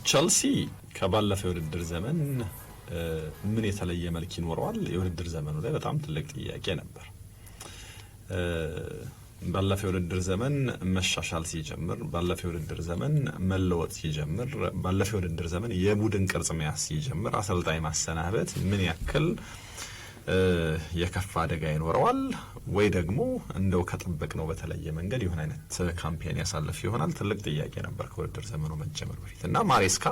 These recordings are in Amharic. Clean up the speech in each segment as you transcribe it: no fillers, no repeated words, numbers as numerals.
ቸልሲ ከባለፈው የውድድር ዘመን ምን የተለየ መልክ ይኖረዋል? የውድድር ዘመኑ ላይ በጣም ትልቅ ጥያቄ ነበር። ባለፈው የውድድር ዘመን መሻሻል ሲጀምር፣ ባለፈው የውድድር ዘመን መለወጥ ሲጀምር፣ ባለፈው የውድድር ዘመን የቡድን ቅርጽ መያዝ ሲጀምር አሰልጣኝ ማሰናበት ምን ያክል የከፋ አደጋ ይኖረዋል ወይ ደግሞ እንደው ከጠበቅነው በተለየ መንገድ የሆነ አይነት ካምፔን ያሳልፍ ይሆናል? ትልቅ ጥያቄ ነበር ከውድድር ዘመኑ መጀመር በፊት እና ማሬስካ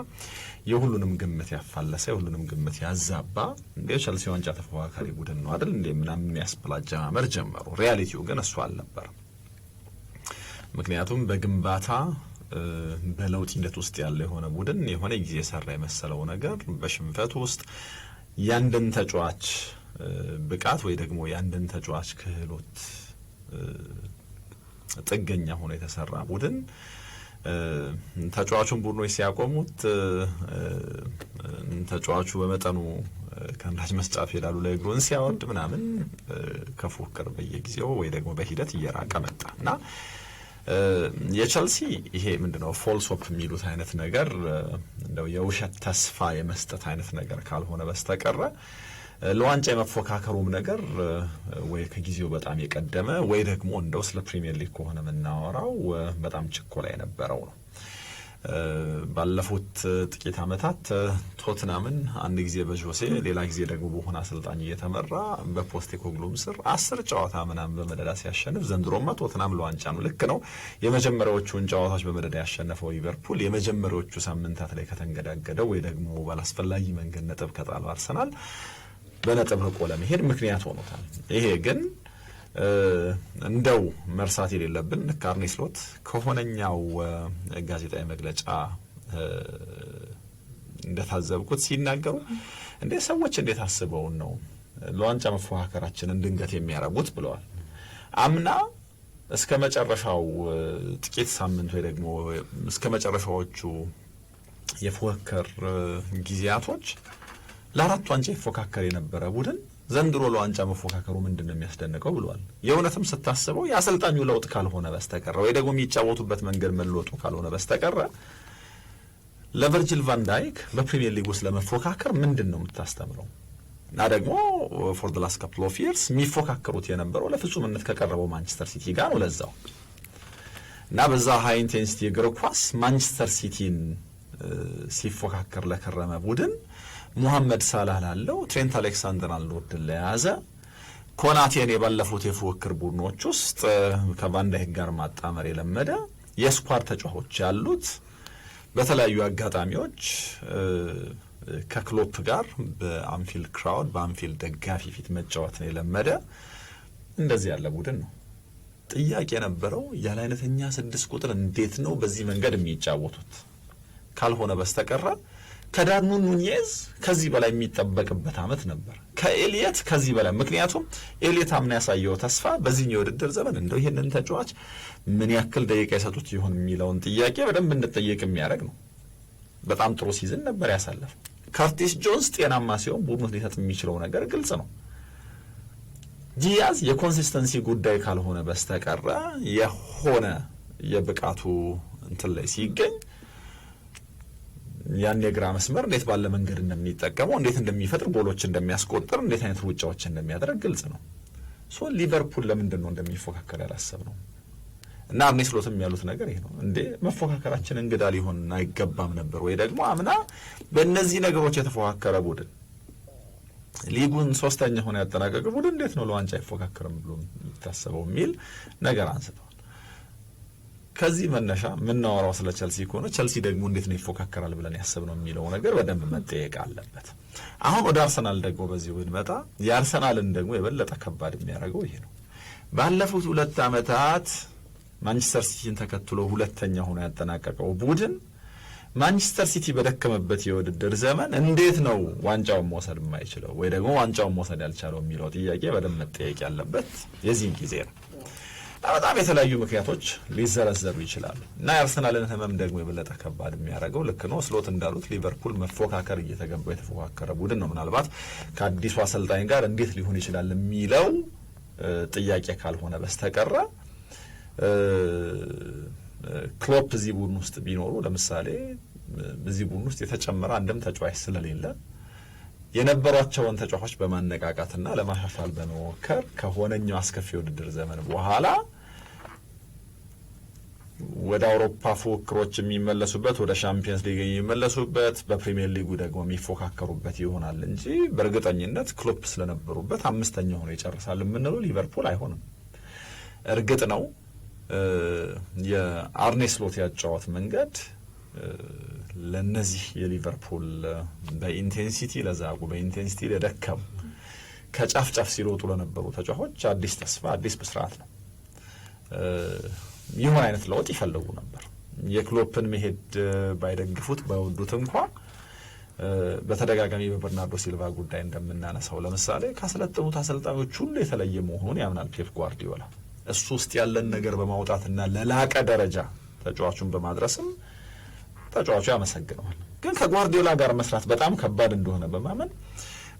የሁሉንም ግምት ያፋለሰ የሁሉንም ግምት ያዛባ እንደ ቸልሲ ዋንጫ ተፎካካሪ ቡድን ነው አይደል እንደ ምናምን የሚያስብል አጀማመር ጀመሩ። ሪያሊቲው ግን እሱ አልነበረም። ምክንያቱም በግንባታ በለውጥ ሂደት ውስጥ ያለ የሆነ ቡድን የሆነ ጊዜ የሰራ የመሰለው ነገር በሽንፈት ውስጥ ያንድን ተጫዋች ብቃት ወይ ደግሞ ያንድን ተጫዋች ክህሎት ጥገኛ ሆኖ የተሰራ ቡድን ተጫዋቹን ቡድኖች ሲያቆሙት ተጫዋቹ በመጠኑ ከአንዳች መስጫፍ ይላሉ ላይ እግሩን ሲያወርድ ምናምን ከፉክክር በየጊዜው ወይ ደግሞ በሂደት እየራቀ መጣና የቸልሲ ይሄ ምንድነው ፎልስ ሆፕ የሚሉት አይነት ነገር እንደው የውሸት ተስፋ የመስጠት አይነት ነገር ካልሆነ በስተቀር ለዋንጫ የመፎካከሩም ነገር ወይ ከጊዜው በጣም የቀደመ ወይ ደግሞ እንደው ስለ ፕሪሚየር ሊግ ከሆነ የምናወራው በጣም ችኮላ የነበረው ነው። ባለፉት ጥቂት ዓመታት ቶትናምን አንድ ጊዜ በጆሴ ሌላ ጊዜ ደግሞ በሆነ አሰልጣኝ እየተመራ በፖስቴኮግሉም ስር 10 ጨዋታ ምናምን በመደዳ ሲያሸንፍ ዘንድሮማ ቶትናም ለዋንጫ ነው። ልክ ነው። የመጀመሪያዎቹን ጨዋታዎች በመደዳ ያሸነፈው ሊቨርፑል የመጀመሪያዎቹ ሳምንታት ላይ ከተንገዳገደው ወይ ደግሞ ባላስፈላጊ መንገድ ነጥብ ከጣለው አርሰናል በነጥብ ርቆ ለመሄድ ምክንያት ሆኖታል። ይሄ ግን እንደው መርሳት የሌለብን አርኔ ስሎት ከሆነኛው ጋዜጣዊ መግለጫ እንደታዘብኩት ሲናገሩ እንዴ ሰዎች እንዴት አስበውን ነው ለዋንጫ መፎካከራችንን ድንገት የሚያረጉት ብለዋል። አምና እስከ መጨረሻው ጥቂት ሳምንት ወይ ደግሞ እስከ መጨረሻዎቹ የፉክክር ጊዜያቶች ለአራት ዋንጫ ይፎካከር የነበረ ቡድን ዘንድሮ ለዋንጫ መፎካከሩ ምንድነው የሚያስደንቀው ብለዋል። የእውነትም ስታስበው የአሰልጣኙ ለውጥ ካልሆነ በስተቀር ወይ ደግሞ የሚጫወቱበት መንገድ መለወጡ ካልሆነ በስተቀር ለቨርጂል ቫን ዳይክ በፕሪሚየር ሊግ ውስጥ ለመፎካከር ምንድነው የምታስተምረው? እና ደግሞ ፎር ዘ ላስት ካፕል ኦፍ ይርስ የሚፎካከሩት የነበረው ለፍጹምነት ከቀረበው ማንቸስተር ሲቲ ጋር ነው። ለዛው እና በዛ ሃይ ኢንቴንሲቲ እግር ኳስ ማንቸስተር ሲቲን ሲፎካከር ለከረመ ቡድን ሙሐመድ ሳላህ ላለው ትሬንት አሌክሳንደር-አርኖልድ ለያዘ ኮናቴን የባለፉት የፉክክር ቡድኖች ውስጥ ከቫን ዳይክ ጋር ማጣመር የለመደ የስኳድ ተጫዋቾች ያሉት በተለያዩ አጋጣሚዎች ከክሎፕ ጋር በአንፊልድ ክራውድ በአንፊልድ ደጋፊ ፊት መጫወትን የለመደ እንደዚህ ያለ ቡድን ነው። ጥያቄ የነበረው ያለ አይነተኛ 6 ቁጥር እንዴት ነው በዚህ መንገድ የሚጫወቱት ካልሆነ በስተቀር ከዳርኑ ኑኔዝ ከዚህ በላይ የሚጠበቅበት አመት ነበር። ከኤሊየት ከዚህ በላይ ምክንያቱም ኤሊየት አምና ያሳየው ተስፋ በዚህኛው የውድድር ዘመን እንደው ይሄንን ተጫዋች ምን ያክል ደቂቃ የሰጡት ይሆን የሚለውን ጥያቄ በደንብ እንድጠየቅ የሚያደርግ ነው። በጣም ጥሩ ሲዝን ነበር ያሳለፈው። ካርቲስ ጆንስ ጤናማ ሲሆን ቡድኑ ሊሰጥ የሚችለው ነገር ግልጽ ነው። ዲያዝ የኮንሲስተንሲ ጉዳይ ካልሆነ በስተቀር የሆነ የብቃቱ እንትን ላይ ሲገኝ ያን የግራ መስመር እንዴት ባለ መንገድ እንደሚጠቀመው እንዴት እንደሚፈጥር ጎሎች እንደሚያስቆጥር እንዴት አይነት ሩጫዎች እንደሚያደርግ ግልጽ ነው። ሶ ሊቨርፑል ለምንድን ነው እንደሚፎካከር ያላሰብነው? እና አርኔ ስሎትም ያሉት ነገር ይሄ ነው። እንዴ መፎካከራችን እንግዳ ሊሆን አይገባም ነበር ወይ ደግሞ አምና በእነዚህ ነገሮች የተፎካከረ ቡድን ሊጉን 3ኛ ሆነ ያጠናቀቀ ቡድን እንዴት ነው ለዋንጫ አይፎካከርም ብሎ የሚታሰበው የሚል ነገር አንስተዋል። ከዚህ መነሻ ምናወራው ስለ ቸልሲ ከሆነ ቸልሲ ደግሞ እንዴት ነው ይፎካከራል ብለን ያሰብነው የሚለው ነገር በደንብ መጠየቅ አለበት። አሁን ወደ አርሰናል ደግሞ በዚህ ብንመጣ የአርሰናልን ደግሞ የበለጠ ከባድ የሚያደርገው ይሄ ነው። ባለፉት 2 ዓመታት ማንቸስተር ሲቲን ተከትሎ 2ኛ ሆኖ ያጠናቀቀው ቡድን ማንቸስተር ሲቲ በደከመበት የውድድር ዘመን እንዴት ነው ዋንጫውን መውሰድ የማይችለው ወይ ደግሞ ዋንጫውን መውሰድ ያልቻለው የሚለው ጥያቄ በደንብ መጠየቅ ያለበት የዚህ ጊዜ ነው። በጣም የተለያዩ ምክንያቶች ሊዘረዘሩ ይችላሉ እና የአርሰናልን ህመም ደግሞ የበለጠ ከባድ የሚያደርገው ልክ ነው ስሎት እንዳሉት ሊቨርፑል መፎካከር እየተገባው የተፎካከረ ቡድን ነው። ምናልባት ከአዲሱ አሰልጣኝ ጋር እንዴት ሊሆን ይችላል የሚለው ጥያቄ ካልሆነ በስተቀር ክሎፕ እዚህ ቡድን ውስጥ ቢኖሩ ለምሳሌ በዚህ ቡድን ውስጥ የተጨመረ አንድም ተጫዋች ስለሌለ የነበሯቸውን ተጫዋቾች በማነቃቃትና ለማሻሻል በመወከር ከሆነኛው አስከፊ ውድድር ዘመን በኋላ ወደ አውሮፓ ፉክክሮች የሚመለሱበት ወደ ሻምፒየንስ ሊግ የሚመለሱበት በፕሪሚየር ሊጉ ደግሞ የሚፎካከሩበት ይሆናል እንጂ በእርግጠኝነት ክሎፕ ስለነበሩበት አምስተኛ ሆኖ ይጨርሳል የምንለው ሊቨርፑል አይሆንም። እርግጥ ነው የአርኔ ስሎት ያጫወት መንገድ ለነዚህ የሊቨርፑል በኢንቴንሲቲ ለዛጉ በኢንቴንሲቲ ለደከሙ ከጫፍ ጫፍ ሲሮጡ ለነበሩ ተጫዋቾች አዲስ ተስፋ አዲስ ብስራት ነው። ይሁን አይነት ለውጥ ይፈልጉ ነበር። የክሎፕን መሄድ ባይደግፉት ባይወዱት እንኳን በተደጋጋሚ በበርናርዶ ሲልቫ ጉዳይ እንደምናነሳው ለምሳሌ ካሰለጠኑት አሰልጣኞች ሁሉ የተለየ መሆኑን ያምናል ፔፕ ጓርዲዮላ። እሱ ውስጥ ያለን ነገር በማውጣትና ለላቀ ደረጃ ተጫዋቹን በማድረስም ተጫዋቹ ያመሰግነዋል። ግን ከጓርዲዮላ ጋር መስራት በጣም ከባድ እንደሆነ በማመን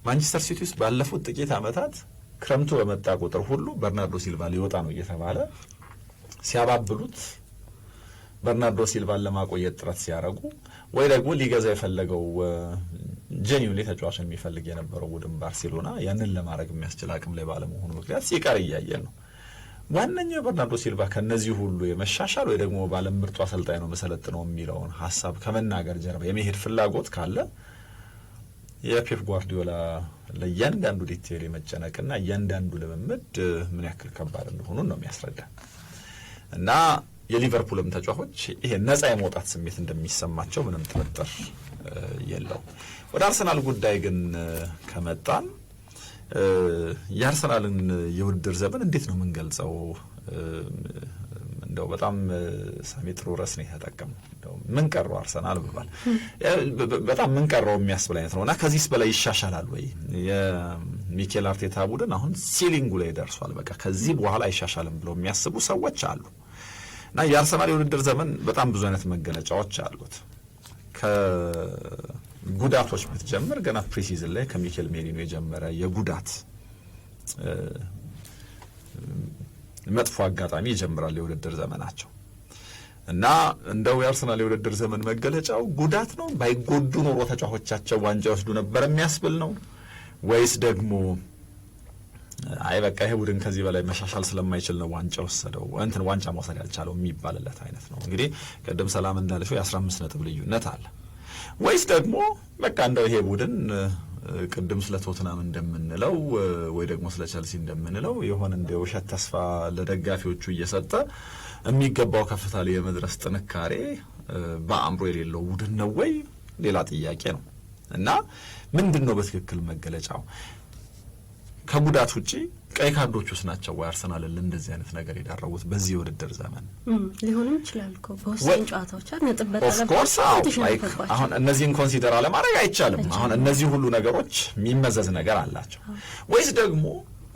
ማንቸስተር ሲቲ ውስጥ ባለፉት ጥቂት ዓመታት ክረምቱ በመጣ ቁጥር ሁሉ በርናርዶ ሲልቫ ሊወጣ ነው እየተባለ ሲያባብሉት በርናርዶ ሲልቫን ለማቆየት ጥረት ሲያደርጉ ወይ ደግሞ ሊገዛ የፈለገው ጄኒውሊ ተጫዋች የሚፈልግ የነበረው ቡድን ባርሴሎና ያንን ለማድረግ የሚያስችል አቅም ላይ ባለመሆኑ ምክንያት ሲቀር እያየን ነው። ዋነኛው በርናርዶ ሲልቫ ከነዚህ ሁሉ የመሻሻል ወይ ደግሞ ባለም ምርጡ አሰልጣኝ ነው መሰለጥነው የሚለውን ሐሳብ ከመናገር ጀርባ የመሄድ ፍላጎት ካለ የፔፕ ጓርዲዮላ ለእያንዳንዱ ዲቴይል የመጨነቅና እያንዳንዱ ልምምድ ምን ያክል ከባድ እንደሆኑ ነው የሚያስረዳ እና የሊቨርፑልም ተጫዋቾች ይሄ ነፃ የመውጣት ስሜት እንደሚሰማቸው ምንም ጥርጥር የለው። ወደ አርሰናል ጉዳይ ግን ከመጣን የአርሰናልን የውድድር ዘመን እንዴት ነው የምንገልጸው? እንደው በጣም ሳሚ ጥሩ ርዕስ ነው የተጠቀመው። እንደው ምን ቀረው አርሰናል ብሏል። በጣም ምን ቀረው የሚያስብል አይነት ነውና ከዚህስ በላይ ይሻሻላል ወይ? የሚኬል አርቴታ ቡድን አሁን ሲሊንጉ ላይ ደርሷል። በቃ ከዚህ በኋላ አይሻሻልም ብለው የሚያስቡ ሰዎች አሉ። እና የአርሰናል የውድድር ዘመን በጣም ብዙ አይነት መገለጫዎች አሉት። ከጉዳቶች ብትጀምር ገና ፕሪሲዝን ላይ ከሚኬል ሜሪኖ የጀመረ የጉዳት መጥፎ አጋጣሚ ይጀምራል የውድድር ዘመናቸው እና እንደው የአርሰናል የውድድር ዘመን መገለጫው ጉዳት ነው። ባይጎዱ ኖሮ ተጫዋቾቻቸው ዋንጫ ይወስዱ ነበር የሚያስብል ነው ወይስ ደግሞ አይ በቃ ይሄ ቡድን ከዚህ በላይ መሻሻል ስለማይችል ነው ዋንጫ ወሰደው ዋንጫ መውሰድ ያልቻለው የሚባልለት አይነት ነው? እንግዲህ ቀደም ሰላም እንዳለፈው የ15 ነጥብ ልዩነት አለ። ወይስ ደግሞ በቃ እንደው ይሄ ቡድን ቅድም ስለ ቶትናም እንደምንለው ወይ ደግሞ ስለ ቸልሲ እንደምንለው የሆነ እንደው ውሸት ተስፋ ለደጋፊዎቹ እየሰጠ የሚገባው ከፍታ ላይ የመድረስ ጥንካሬ በአእምሮ የሌለው ቡድን ነው ወይ? ሌላ ጥያቄ ነው። እና ምንድነው በትክክል መገለጫው? ከጉዳት ውጪ ቀይ ካርዶች ውስጥ ናቸው ወይ አርሰናልን እንደዚህ አይነት ነገር የዳረጉት በዚህ የውድድር ዘመን? ሊሆንም ይችላል እኮ በወሳኝ ጨዋታዎች ነጥብ በጣም አሁን እነዚህን ኮንሲደር አለማድረግ አይቻልም። አሁን እነዚህ ሁሉ ነገሮች የሚመዘዝ ነገር አላቸው። ወይስ ደግሞ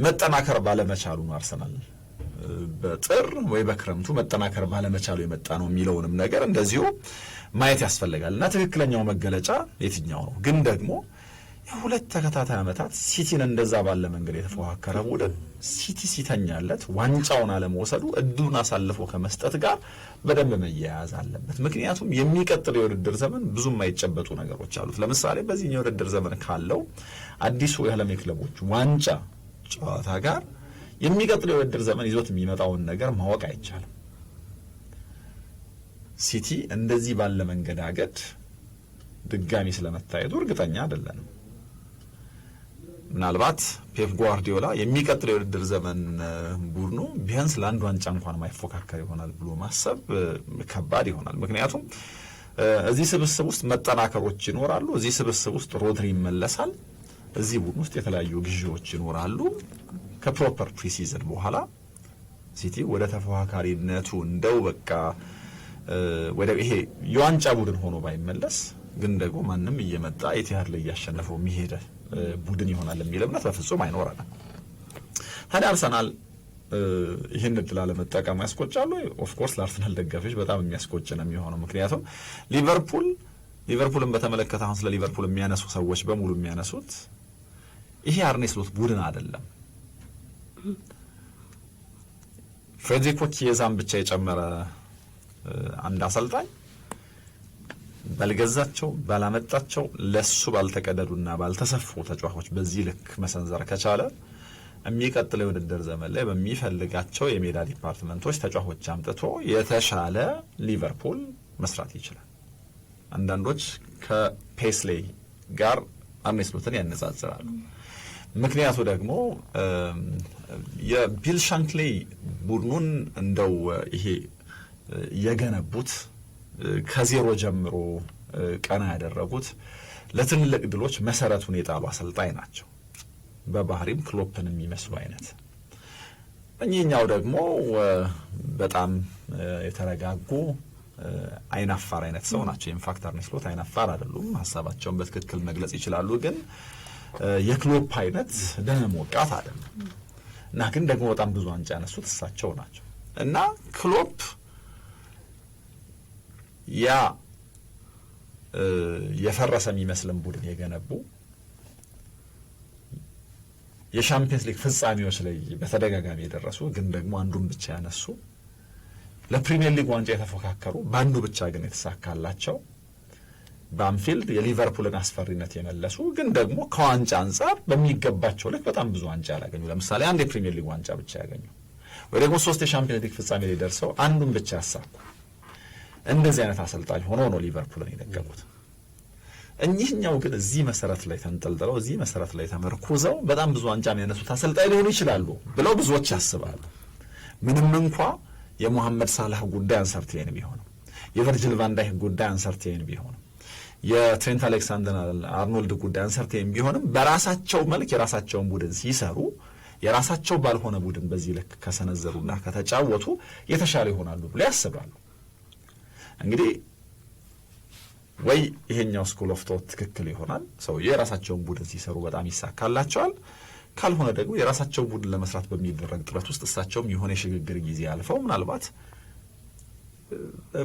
መጠናከር ባለመቻሉ ነው አርሰናል በጥር ወይ በክረምቱ መጠናከር ባለመቻሉ የመጣ ነው የሚለውንም ነገር እንደዚሁ ማየት ያስፈልጋል። እና ትክክለኛው መገለጫ የትኛው ነው? ግን ደግሞ የሁለት ተከታታይ ዓመታት ሲቲን እንደዛ ባለ መንገድ የተፎካከረ ቡድን ሲቲ ሲተኛለት ዋንጫውን አለመውሰዱ እድሉን አሳልፎ ከመስጠት ጋር በደንብ መያያዝ አለበት። ምክንያቱም የሚቀጥለው የውድድር ዘመን ብዙ የማይጨበጡ ነገሮች አሉት። ለምሳሌ በዚህ የውድድር ዘመን ካለው አዲሱ የዓለም ክለቦች ዋንጫ ጨዋታ ጋር የሚቀጥለው የውድድር ዘመን ይዞት የሚመጣውን ነገር ማወቅ አይቻልም። ሲቲ እንደዚህ ባለ መንገዳገድ ድጋሚ ስለመታየቱ እርግጠኛ አይደለንም። ምናልባት ፔፕ ጓርዲዮላ የሚቀጥለው የውድድር ዘመን ቡድኑ ቢያንስ ለአንድ ዋንጫ እንኳን ማይፎካከር ይሆናል ብሎ ማሰብ ከባድ ይሆናል። ምክንያቱም እዚህ ስብስብ ውስጥ መጠናከሮች ይኖራሉ። እዚህ ስብስብ ውስጥ ሮድሪ ይመለሳል። እዚህ ቡድን ውስጥ የተለያዩ ግዢዎች ይኖራሉ። ከፕሮፐር ፕሪሲዝን በኋላ ሲቲ ወደ ተፎካካሪነቱ እንደው በቃ ወደ ይሄ የዋንጫ ቡድን ሆኖ ባይመለስ ግን ደግሞ ማንም እየመጣ ኢቲሃድ ላይ እያሸነፈው የሚሄድ ቡድን ይሆናል የሚል እምነት በፍጹም አይኖረንም። ታዲያ አርሰናል ይህን እድል አለመጠቀሙ ያስቆጫሉ? ኦፍ ኮርስ ለአርሰናል ደጋፊዎች በጣም የሚያስቆጭ ነው የሚሆነው። ምክንያቱም ሊቨርፑልን በተመለከተ አሁን ስለ ሊቨርፑል የሚያነሱ ሰዎች በሙሉ የሚያነሱት ይሄ አርኔ ስሎት ቡድን አይደለም፣ ፍሬድሪክ ኪየዛን ብቻ የጨመረ አንድ አሰልጣኝ ባልገዛቸው ባላመጣቸው ለሱ ባልተቀደዱና ባልተሰፉ ተጫዋቾች በዚህ ልክ መሰንዘር ከቻለ የሚቀጥለው የውድድር ዘመን ላይ በሚፈልጋቸው የሜዳ ዲፓርትመንቶች ተጫዋቾች አምጥቶ የተሻለ ሊቨርፑል መስራት ይችላል። አንዳንዶች ከፔስሌይ ጋር አርኔ ስሎትን ያነጻጽራሉ። ምክንያቱ ደግሞ የቢል ሻንክሌይ ቡድኑን እንደው ይሄ የገነቡት ከዜሮ ጀምሮ ቀና ያደረጉት ለትልቅ ድሎች መሰረቱን የጣሉ አሰልጣኝ ናቸው። በባህሪም ክሎፕን የሚመስሉ አይነት። እኚህኛው ደግሞ በጣም የተረጋጉ አይናፋር አይነት ሰው ናቸው። ኢንፋክት አርኔ ስሎት አይናፋር አይደሉም፣ ሀሳባቸውን በትክክል መግለጽ ይችላሉ። ግን የክሎፕ አይነት ደም ሞቃት አይደለም እና ግን ደግሞ በጣም ብዙ ዋንጫ ያነሱት እሳቸው ናቸው እና ክሎፕ ያ የፈረሰ የሚመስልን ቡድን የገነቡ የሻምፒየንስ ሊግ ፍጻሜዎች ላይ በተደጋጋሚ የደረሱ ግን ደግሞ አንዱን ብቻ ያነሱ ለፕሪሚየር ሊግ ዋንጫ የተፎካከሩ በአንዱ ብቻ ግን የተሳካላቸው በአንፊልድ የሊቨርፑልን አስፈሪነት የመለሱ ግን ደግሞ ከዋንጫ አንጻር በሚገባቸው ልክ በጣም ብዙ ዋንጫ ያላገኙ፣ ለምሳሌ አንድ የፕሪሚየር ሊግ ዋንጫ ብቻ ያገኙ ወይ ደግሞ 3 የሻምፒየንስ ሊግ ፍጻሜ ላይ ደርሰው አንዱን ብቻ ያሳኩ እንደዚህ አይነት አሰልጣኝ ሆኖ ነው ሊቨርፑልን የደገሙት። እኚህኛው ግን እዚህ መሰረት ላይ ተንጠልጥለው እዚህ መሰረት ላይ ተመርኩዘው በጣም ብዙ ዋንጫ የሚያነሱት አሰልጣኝ ሊሆኑ ይችላሉ ብለው ብዙዎች ያስባሉ። ምንም እንኳ የሞሐመድ ሳላህ ጉዳይ አንሰርቴን ቢሆንም፣ የቨርጅል ቫን ዳይክ ጉዳይ አንሰርቴን ቢሆንም፣ የትሬንት አሌክሳንደር አርኖልድ ጉዳይ አንሰርቴን ቢሆንም በራሳቸው መልክ የራሳቸውን ቡድን ሲሰሩ የራሳቸው ባልሆነ ቡድን በዚህ ልክ ከሰነዘሩና ከተጫወቱ የተሻለ ይሆናሉ ብለው ያስባሉ። እንግዲህ ወይ ይሄኛው ስኩል ኦፍ ቶት ትክክል ይሆናል፣ ሰውዬ የራሳቸውን ቡድን ሲሰሩ በጣም ይሳካላቸዋል። ካልሆነ ደግሞ የራሳቸው ቡድን ለመስራት በሚደረግ ጥረት ውስጥ እሳቸውም የሆነ የሽግግር ጊዜ አልፈው ምናልባት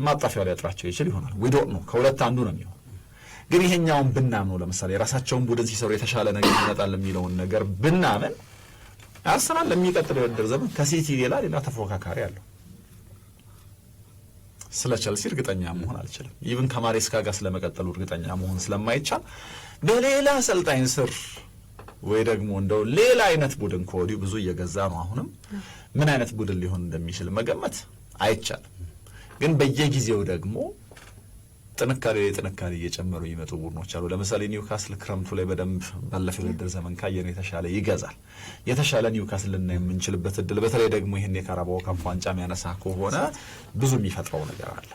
ማጣፊያው ሊያጥራቸው ይችል ይሆናል። ዊ ዶንት ኖ፣ ከሁለት አንዱ ነው የሚሆን። ግን ይሄኛውን ብናምነው ለምሳሌ የራሳቸውን ቡድን ሲሰሩ የተሻለ ነገር ይመጣል የሚለውን ነገር ብናምን አርሰናል ለሚቀጥለው የውድድር ዘመን ከሲቲ ሌላ ተፎካካሪ አለው። ስለ ቸልሲ እርግጠኛ መሆን አልችልም። ኢቭን ከማሬስካ ጋር ስለመቀጠሉ እርግጠኛ መሆን ስለማይቻል በሌላ አሰልጣኝ ስር ወይ ደግሞ እንደው ሌላ አይነት ቡድን ከወዲሁ ብዙ እየገዛ ነው። አሁንም ምን አይነት ቡድን ሊሆን እንደሚችል መገመት አይቻልም። ግን በየጊዜው ደግሞ ጥንካሬ እየጨመሩ ይመጡ ቡድኖች አሉ። ለምሳሌ ኒውካስል ክረምቱ ላይ በደንብ ባለፈው የውድድር ዘመን ካየነው የተሻለ ይገዛል። የተሻለ ኒውካስል ልናይ የምንችልበት እድል፣ በተለይ ደግሞ ይሄን የካራባኦ ካፕ ዋንጫ የሚያነሳ ከሆነ ብዙ የሚፈጥረው ነገር አለ።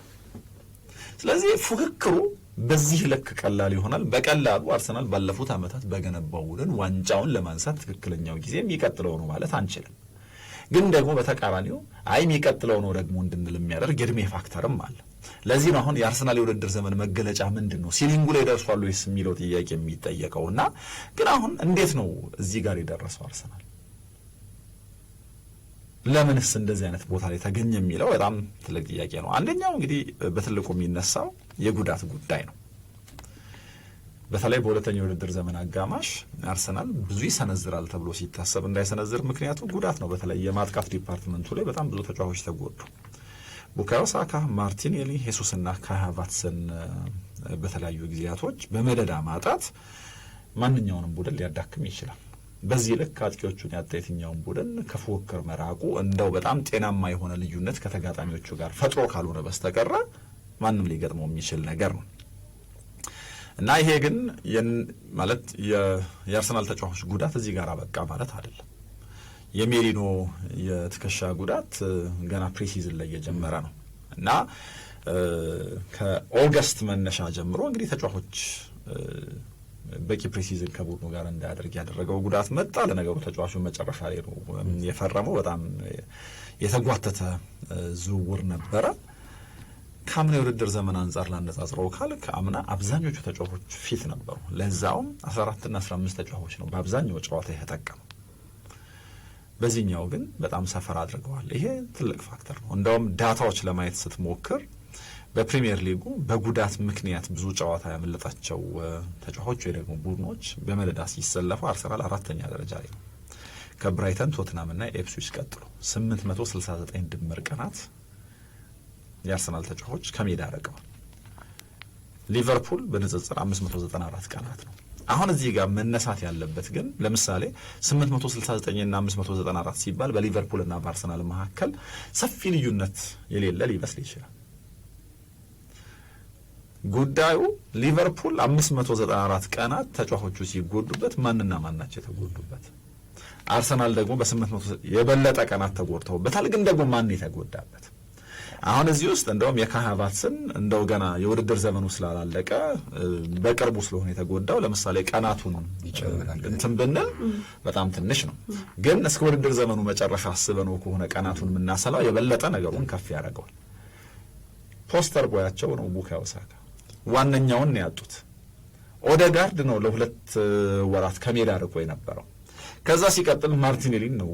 ስለዚህ ፉክክሩ በዚህ ልክ ቀላል ይሆናል። በቀላሉ አርሰናል ባለፉት ዓመታት በገነባው ቡድን ዋንጫውን ለማንሳት ትክክለኛው ጊዜ የሚቀጥለው ነው ማለት አንችልም። ግን ደግሞ በተቃራኒው የሚቀጥለው ነው ደግሞ እንድንል የሚያደርግ የእድሜ ፋክተርም አለ። ለዚህ ነው አሁን የአርሰናል የውድድር ዘመን መገለጫ ምንድን ነው፣ ሲሊንጉ ላይ ደርሷል ወይስ የሚለው ጥያቄ የሚጠየቀው እና ግን አሁን እንዴት ነው እዚህ ጋር የደረሰው አርሰናል፣ ለምንስ እንደዚህ አይነት ቦታ ላይ ተገኘ የሚለው በጣም ትልቅ ጥያቄ ነው። አንደኛው እንግዲህ በትልቁ የሚነሳው የጉዳት ጉዳይ ነው። በተለይ በሁለተኛው የውድድር ዘመን አጋማሽ አርሰናል ብዙ ይሰነዝራል ተብሎ ሲታሰብ እንዳይሰነዝር ምክንያቱ ጉዳት ነው። በተለይ የማጥቃት ዲፓርትመንቱ ላይ በጣም ብዙ ተጫዋቾች ተጎዱ። ቡካዮ ሳካ፣ ማርቲኔሊ፣ ሄሱስና ካይ ሃቨርትዝን በተለያዩ ጊዜያቶች በመደዳ ማጣት ማንኛውንም ቡድን ሊያዳክም ይችላል። በዚህ ልክ አጥቂዎቹን ያጣ የትኛውን ቡድን ከፉክክር መራቁ እንደው በጣም ጤናማ የሆነ ልዩነት ከተጋጣሚዎቹ ጋር ፈጥሮ ካልሆነ በስተቀረ ማንም ሊገጥመው የሚችል ነገር ነው እና ይሄ ግን ማለት የአርሰናል ተጫዋቾች ጉዳት እዚህ ጋር በቃ ማለት አይደለም። የሜሪኖ የትከሻ ጉዳት ገና ፕሪሲዝን ላይ የጀመረ ነው እና ከኦገስት መነሻ ጀምሮ እንግዲህ ተጫዋቾች በቂ ፕሪሲዝን ከቡድኑ ጋር እንዳያደርግ ያደረገው ጉዳት መጣ። ለነገሩ ተጫዋቹ መጨረሻ ላይ ነው የፈረመው። በጣም የተጓተተ ዝውውር ነበረ። ከአምና የውድድር ዘመን አንጻር ላነጻጽረው ካልክ አምና አብዛኞቹ ተጫዋቾች ፊት ነበሩ። ለዛውም 14 እና 15 ተጫዋቾች ነው በአብዛኛው ጨዋታ የተጠቀሙ። በዚህኛው ግን በጣም ሰፈር አድርገዋል። ይሄ ትልቅ ፋክተር ነው። እንደውም ዳታዎች ለማየት ስትሞክር በፕሪሚየር ሊጉ በጉዳት ምክንያት ብዙ ጨዋታ ያመለጣቸው ተጫዋቾች ወይ ደግሞ ቡድኖች በመደዳ ሲሰለፉ አርሰናል 4ኛ ደረጃ ላይ ነው። ከብራይተን፣ ቶትናም እና ኤፕስዊች ቀጥሎ 869 ድምር ቀናት የአርሰናል ተጫዋቾች ከሜዳ ርቀዋል። ሊቨርፑል በንጽጽር 594 ቀናት ነው። አሁን እዚህ ጋር መነሳት ያለበት ግን ለምሳሌ 869 እና 594 ሲባል በሊቨርፑል እና በአርሰናል መካከል ሰፊ ልዩነት የሌለ ሊመስል ይችላል። ጉዳዩ ሊቨርፑል 594 ቀናት ተጫዋቾቹ ሲጎዱበት ማንና ማናቸው የተጎዱበት? አርሰናል ደግሞ በ800 የበለጠ ቀናት ተጎድተውበታል። ግን ደግሞ ማን የተጎዳበት? አሁን እዚህ ውስጥ እንደውም የካይ ሃቨርትዝን እንደው ገና የውድድር ዘመኑ ስላላለቀ በቅርቡ ስለሆነ የተጎዳው ለምሳሌ ቀናቱን ይጨምራል እንትን ብንል በጣም ትንሽ ነው። ግን እስከ ውድድር ዘመኑ መጨረሻ አስበነው ከሆነ ቀናቱን የምናሰላው የበለጠ ነገሩን ከፍ ያደርገዋል። ፖስተር ቦያቸው ነው ቡካዮ ሳካ። ዋነኛውን ያጡት ኦዴጋርድ ነው ለ2 ወራት ከሜዳ ርቆ የነበረው። ከዛ ሲቀጥል ማርቲኔሊን ነው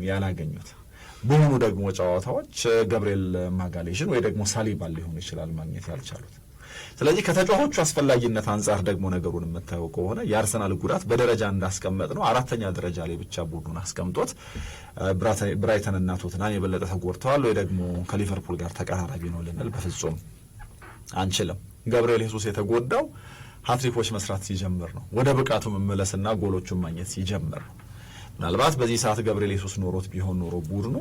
ያላገኙት። በሆኑ ደግሞ ጨዋታዎች ገብርኤል ማጋሌሽን ወይ ደግሞ ሳሊባን ሊሆን ይችላል ማግኘት ያልቻሉት። ስለዚህ ከተጫዋቾቹ አስፈላጊነት አንጻር ደግሞ ነገሩን የምታየው ከሆነ የአርሰናል ጉዳት በደረጃ እንዳስቀመጥ ነው 4ኛ ደረጃ ላይ ብቻ ቡድኑን አስቀምጦት ብራይተን እና ቶትናም የበለጠ ተጎድተዋል ወይ ደግሞ ከሊቨርፑል ጋር ተቀራራቢ ነው ልንል በፍጹም አንችልም። ገብርኤል ሄሱስ የተጎዳው ሃትሪኮች መስራት ሲጀምር ነው፣ ወደ ብቃቱ መመለስና ጎሎቹን ማግኘት ሲጀምር ነው። ምናልባት በዚህ ሰዓት ገብርኤል ሄሱስ ኖሮት ቢሆን ኖሮ ቡድኑ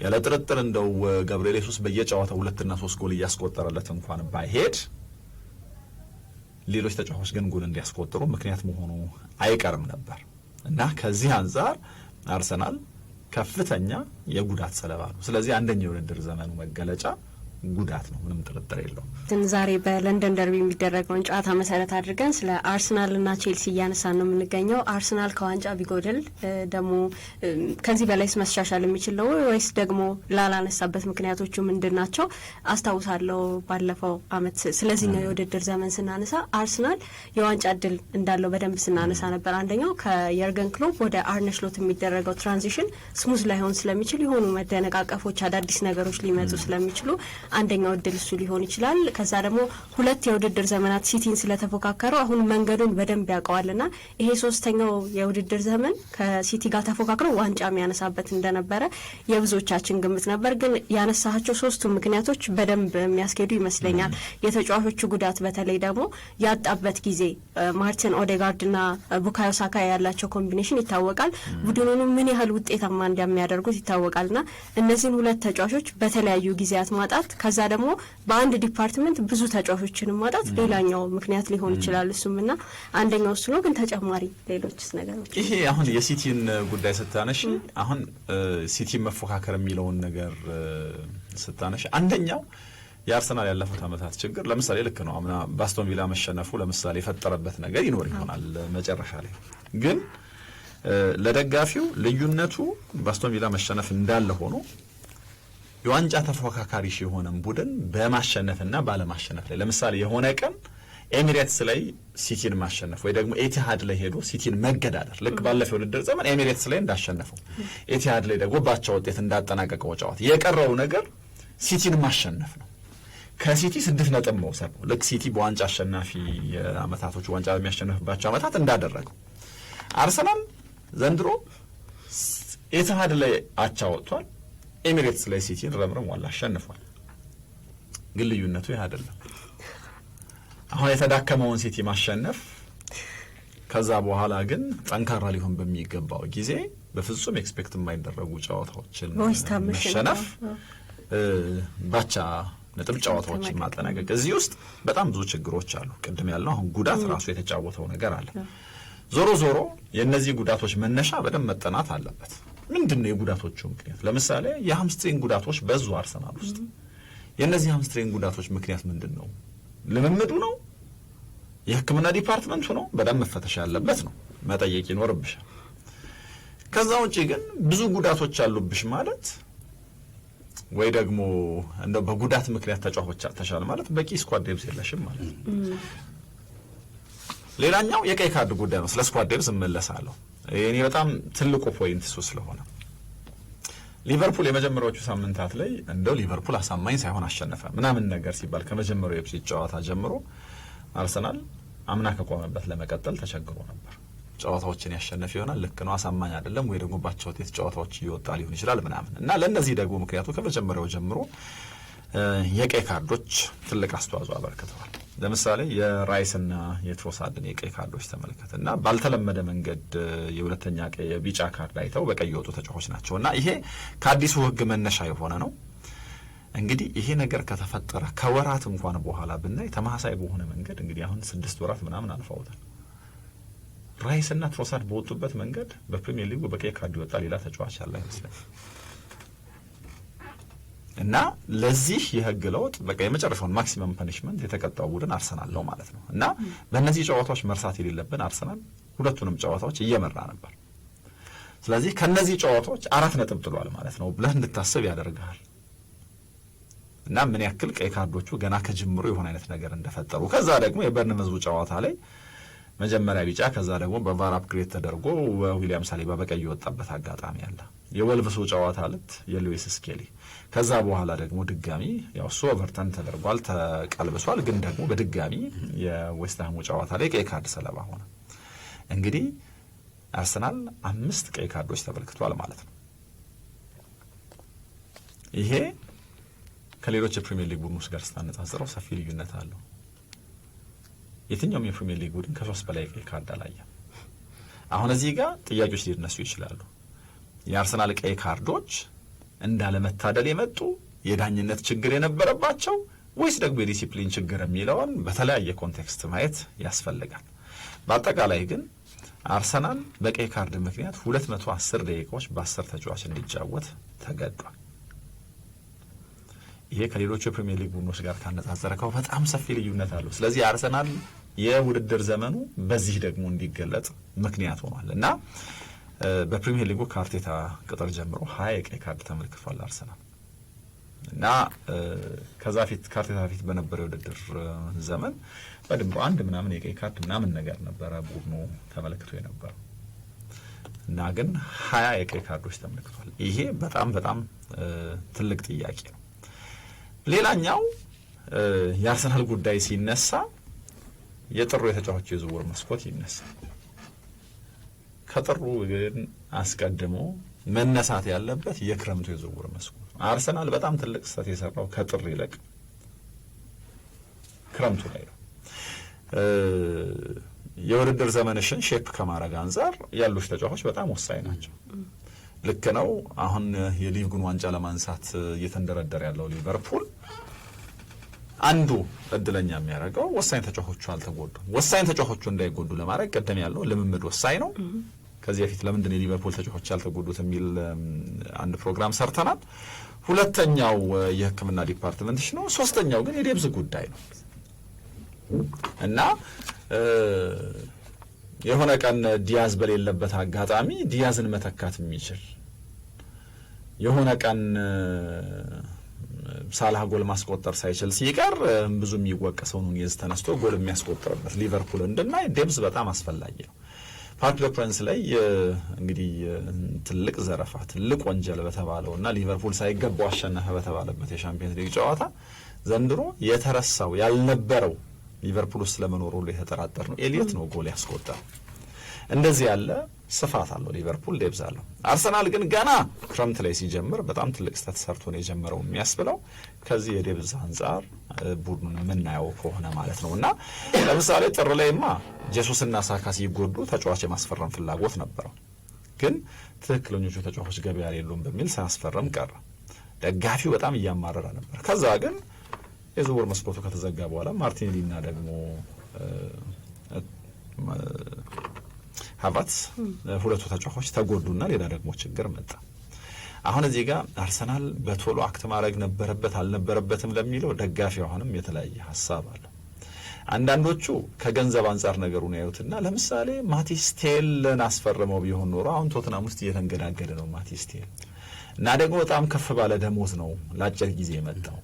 ያለ ጥርጥር እንደው ገብርኤል ሄሱስ በየጨዋታው 2 እና 3 ጎል እያስቆጠረለት እንኳን ባይሄድ ሌሎች ተጫዋቾች ግን ጎል እንዲያስቆጥሩ ምክንያት መሆኑ አይቀርም ነበር እና ከዚህ አንፃር አርሰናል ከፍተኛ የጉዳት ሰለባ ነው። ስለዚህ አንደኛው የውድድር ዘመኑ መገለጫ ጉዳት ነው፣ ምንም ጥርጥር የለውም። ግን ዛሬ በለንደን ደርቢ የሚደረገውን ጨዋታ መሰረት አድርገን ስለ አርሰናልና ቼልሲ እያነሳን ነው የምንገኘው። አርሰናል ከዋንጫ ቢጎድል ደግሞ ከዚህ በላይ መሻሻል የሚችል ነው ወይስ ደግሞ ላላነሳበት ምክንያቶቹ ምንድን ናቸው? አስታውሳለሁ ባለፈው አመት ስለዚህኛው የውድድር ዘመን ስናነሳ አርሰናል የዋንጫ እድል እንዳለው በደንብ ስናነሳ ነበር። አንደኛው ከየርገን ክሎፕ ወደ አርነ ስሎት የሚደረገው ትራንዚሽን ስሙዝ ላይሆን ስለሚችል የሆኑ መደነቃቀፎች፣ አዳዲስ ነገሮች ሊመጡ ስለሚችሉ አንደኛው እድል እሱ ሊሆን ይችላል። ከዛ ደግሞ 2 የውድድር ዘመናት ሲቲን ስለተፎካከረው አሁን መንገዱን በደንብ ያውቀዋልና ይሄ 3ኛው የውድድር ዘመን ከሲቲ ጋር ተፎካክረው ዋንጫ የሚያነሳበት እንደነበረ የብዙዎቻችን ግምት ነበር። ግን ያነሳቸው 3ቱ ምክንያቶች በደንብ የሚያስኬዱ ይመስለኛል። የተጫዋቾቹ ጉዳት በተለይ ደግሞ ያጣበት ጊዜ ማርቲን ኦዴጋርድና ቡካዮ ሳካ ያላቸው ኮምቢኔሽን ይታወቃል። ቡድኑን ምን ያህል ውጤታማ እንደሚያደርጉት ይታወቃልና እነዚህን 2 ተጫዋቾች በተለያዩ ጊዜያት ማጣት ከዛ ደግሞ በአንድ ዲፓርትመንት ብዙ ተጫዋቾችን ማጣት ሌላኛው ምክንያት ሊሆን ይችላል። እሱምና አንደኛው እሱ ነው። ግን ተጨማሪ ሌሎችስ ነገሮች ይሄ አሁን የሲቲን ጉዳይ ስታነሽ አሁን ሲቲ መፎካከር የሚለውን ነገር ስታነሽ አንደኛው የአርሰናል ያለፉት አመታት ችግር ለምሳሌ ልክ ነው አምና በአስቶን ቪላ መሸነፉ ለምሳሌ የፈጠረበት ነገር ይኖር ይሆናል መጨረሻ ላይ ግን ለደጋፊው ልዩነቱ በአስቶን ቪላ መሸነፍ እንዳለ ሆኖ የዋንጫ ተፎካካሪ የሆነን ቡድን በማሸነፍና ባለማሸነፍ ላይ ለምሳሌ የሆነ ቀን ኤሚሬትስ ላይ ሲቲን ማሸነፍ ወይ ደግሞ ኤቲሃድ ላይ ሄዶ ሲቲን መገዳደር ልክ ባለፈው ውድድር ዘመን ኤሚሬትስ ላይ እንዳሸነፈው ኤቲሃድ ላይ ደግሞ ባቻ ውጤት እንዳጠናቀቀው ጨዋታ የቀረው ነገር ሲቲን ማሸነፍ ነው። ከሲቲ 6 ነጥብ መውሰድ ነው። ልክ ሲቲ በዋንጫ አሸናፊ አመታቶች ዋንጫ በሚያሸንፍባቸው አመታት እንዳደረገው አርሰናል ዘንድሮ ኤቲሃድ ላይ አቻ ወጥቷል። ኤሚሬትስ ላይ ሲቲን ረምረሟል፣ አሸንፏል። ግን ልዩነቱ ይህ አይደለም። አሁን የተዳከመውን ሲቲ ማሸነፍ ከዛ በኋላ ግን ጠንካራ ሊሆን በሚገባው ጊዜ በፍጹም ኤክስፔክት የማይደረጉ ጨዋታዎችን መሸነፍ ባቻ ነጥብ ጨዋታዎችን ማጠናቀቅ እዚህ ውስጥ በጣም ብዙ ችግሮች አሉ። ቅድም ያለው አሁን ጉዳት ራሱ የተጫወተው ነገር አለ። ዞሮ ዞሮ የእነዚህ ጉዳቶች መነሻ በደንብ መጠናት አለበት። ምንድነው የጉዳቶቹ ምክንያት? ለምሳሌ የሃምስትሪንግ ጉዳቶች በዙ አርሰናል ውስጥ። የእነዚህ ሃምስትሪንግ ጉዳቶች ምክንያት ምንድነው? ልምምዱ ነው? የሕክምና ዲፓርትመንቱ ነው? በደንብ መፈተሽ ያለበት ነው፣ መጠየቅ ይኖርብሻል። ከዛ ውጪ ግን ብዙ ጉዳቶች አሉብሽ ማለት ወይ ደግሞ እንደው በጉዳት ምክንያት ተጫዋቾች ተሻለ ማለት በቂ ስኳድ ዴፕዝ የለሽም ማለት ነው። ሌላኛው የቀይ ካርድ ጉዳይ ነው። ስለ ስኳድ ዴፕዝ እመለሳለሁ። እኔ በጣም ትልቁ ፖይንት እሱ ስለሆነ ሊቨርፑል የመጀመሪያዎቹ ሳምንታት ላይ እንደው ሊቨርፑል አሳማኝ ሳይሆን አሸነፈ ምናምን ነገር ሲባል ከመጀመሪያው የፕሲት ጨዋታ ጀምሮ አርሰናል አምና ከቆመበት ለመቀጠል ተቸግሮ ነበር። ጨዋታዎችን ያሸነፈ ይሆናል፣ ልክ ነው፣ አሳማኝ አይደለም ወይ ደግሞ ባቸው ውጤት ጨዋታዎች ይወጣ ሊሆን ይችላል ምናምን እና ለነዚህ ደግሞ ምክንያቱ ከመጀመሪያው ጀምሮ የቀይ ካርዶች ትልቅ አስተዋጽኦ አበርክተዋል። ለምሳሌ የራይስና የትሮሳርድን የቀይ ካርዶች ተመልከትና ባልተለመደ መንገድ የሁለተኛ ቀይ የቢጫ ካርድ አይተው በቀይ የወጡ ተጫዋቾች ናቸውና ይሄ ከአዲሱ ሕግ መነሻ የሆነ ነው። እንግዲህ ይሄ ነገር ከተፈጠረ ከወራት እንኳን በኋላ ብናይ ተመሳሳይ በሆነ መንገድ እንግዲህ አሁን 6 ወራት ምናምን አልፈውታል። ራይስና ትሮሳርድ በወጡበት መንገድ በፕሪሚየር ሊጉ በቀይ ካርድ ይወጣ ሌላ ተጫዋች ያለ አይመስልም። እና ለዚህ የህግ ለውጥ በቃ የመጨረሻውን ማክሲመም ፐኒሽመንት የተቀጣው ቡድን አርሰናል ነው ማለት ነው። እና በእነዚህ ጨዋታዎች መርሳት የሌለብን አርሰናል ሁለቱንም ጨዋታዎች እየመራ ነበር። ስለዚህ ከነዚህ ጨዋታዎች 4 ነጥብ ጥሏል ማለት ነው ብለህ እንድታስብ ያደርጋል። እና ምን ያክል ቀይ ካርዶቹ ገና ከጅምሩ የሆነ አይነት ነገር እንደፈጠሩ ከዛ ደግሞ የበርንመዙ ጨዋታ ላይ መጀመሪያ ቢጫ ከዛ ደግሞ በቫር አፕግሬድ ተደርጎ ዊሊያም ሳሊባ በቀይ የወጣበት አጋጣሚ አለ። የወልቭሱ ጨዋታ ዕለት የሉዊስ ስኬሊ ከዛ በኋላ ደግሞ ድጋሚ ያው እሱ ኦቨርተን ተደርጓል ተቀልብሷል፣ ግን ደግሞ በድጋሚ የዌስትሃሙ ጨዋታ ላይ ቀይ ካርድ ሰለባ ሆነ። እንግዲህ አርሰናል 5 ቀይ ካርዶች ተመልክቷል ማለት ነው። ይሄ ከሌሎች የፕሪሚየር ሊግ ቡድኖች ጋር ስታነጻጽረው ሰፊ ልዩነት አለው። የትኛውም የፕሪሚየር ሊግ ቡድን ከ3 በላይ ቀይ ካርድ አላየም። አሁን እዚህ ጋር ጥያቄዎች ሊነሱ ይችላሉ። የአርሰናል ቀይ ካርዶች እንዳለመታደል የመጡ የዳኝነት ችግር የነበረባቸው ወይስ ደግሞ የዲሲፕሊን ችግር የሚለውን በተለያየ ኮንቴክስት ማየት ያስፈልጋል። በአጠቃላይ ግን አርሰናል በቀይ ካርድ ምክንያት 210 ደቂቃዎች በ10 ተጫዋች እንዲጫወት ተገዷል። ይሄ ከሌሎች የፕሪሚየር ሊግ ቡድኖች ጋር ካነጻጸረከው በጣም ሰፊ ልዩነት አለው። ስለዚህ አርሰናል የውድድር ዘመኑ በዚህ ደግሞ እንዲገለጽ ምክንያት ሆኗል እና በፕሪሚየር ሊጉ ከአርቴታ ቅጥር ጀምሮ 20 የቀይ ካርድ ተመልክቷል አርሰናል እና ከዛ ፊት ከአርቴታ ፊት በነበረው የውድድር ዘመን በድምሩ 1 ምናምን የቀይ ካርድ ምናምን ነገር ነበረ ቡድኑ ተመልክቶ የነበረው እና ግን 20 የቀይ ካርዶች ተመልክቷል። ይሄ በጣም በጣም ትልቅ ጥያቄ ነው። ሌላኛው የአርሰናል ጉዳይ ሲነሳ የጥሩ የተጫዋቾች የዝውውር መስኮት ይነሳል። ከጥሩ ግን አስቀድሞ መነሳት ያለበት የክረምቱ የዝውውር መስኮት። አርሰናል በጣም ትልቅ ስህተት የሰራው ከጥር ይልቅ ክረምቱ ላይ ነው። የውድድር ዘመንሽን ሼፕ ከማድረግ አንጻር ያሉት ተጫዋቾች በጣም ወሳኝ ናቸው። ልክ ነው። አሁን የሊጉን ዋንጫ ለማንሳት እየተንደረደረ ያለው ሊቨርፑል አንዱ እድለኛ የሚያደርገው ወሳኝ ተጫዋቾቹ አልተጎዱም። ወሳኝ ተጫዋቾቹ እንዳይጎዱ ለማድረግ ቀደም ያለው ልምምድ ወሳኝ ነው። ከዚህ በፊት ለምንድን ነው የሊቨርፑል ተጫዋቾች ያልተጎዱት የሚል አንድ ፕሮግራም ሰርተናል። ሁለተኛው የሕክምና ዲፓርትመንትሽ ነው። ሶስተኛው ግን የዴብዝ ጉዳይ ነው እና የሆነ ቀን ዲያዝ በሌለበት አጋጣሚ ዲያዝን መተካት የሚችል የሆነ ቀን ሳላህ ጎል ማስቆጠር ሳይችል ሲቀር ብዙ የሚወቀሰው ኑኔዝ ተነስቶ ጎል የሚያስቆጥርበት ሊቨርፑል እንድናይ ዴብዝ በጣም አስፈላጊ ነው። ፓርክ ደ ፕሪንስ ላይ እንግዲህ ትልቅ ዘረፋ ትልቅ ወንጀል በተባለውና ሊቨርፑል ሳይገባው አሸነፈ በተባለበት የሻምፒየንስ ሊግ ጨዋታ ዘንድሮ የተረሳው ያልነበረው ሊቨርፑል ውስጥ ለመኖር ሁሉ የተጠራጠር ነው ኤሊየት ነው ጎል ያስቆጠረው። እንደዚህ ያለ ስፋት አለው ሊቨርፑል፣ ዴብዝ አለው። አርሰናል ግን ገና ክረምት ላይ ሲጀምር በጣም ትልቅ ስህተት ሰርቶ ነው የጀመረው የሚያስብለው ከዚህ የዴብዝ አንጻር ቡድኑን የምናየው ከሆነ ማለት ነው። እና ለምሳሌ ጥር ላይማ ጄሱስና ሳካ ሲጎዱ ተጫዋች የማስፈረም ፍላጎት ነበረው፣ ግን ትክክለኞቹ ተጫዋቾች ገበያ የሉም በሚል ሳያስፈረም ቀረ። ደጋፊው በጣም እያማረረ ነበር። ከዛ ግን የዝውውር መስኮቱ ከተዘጋ በኋላ ማርቲኔሊና ደግሞ ሀቫርትዝ ሁለቱ ተጫዋቾች ተጎዱና ሌላ ደግሞ ችግር መጣ። አሁን እዚህ ጋር አርሰናል በቶሎ አክት ማድረግ ነበረበት አልነበረበትም ለሚለው ደጋፊ አሁንም የተለያየ ሀሳብ አለው። አንዳንዶቹ ከገንዘብ አንጻር ነገሩን ያዩትና ለምሳሌ ማቲስ ቴልን አስፈርመው ቢሆን ኖሮ አሁን ቶትናም ውስጥ እየተንገዳገደ ነው ማቲስ ቴል እና ደግሞ በጣም ከፍ ባለ ደሞዝ ነው ለአጭር ጊዜ የመጣው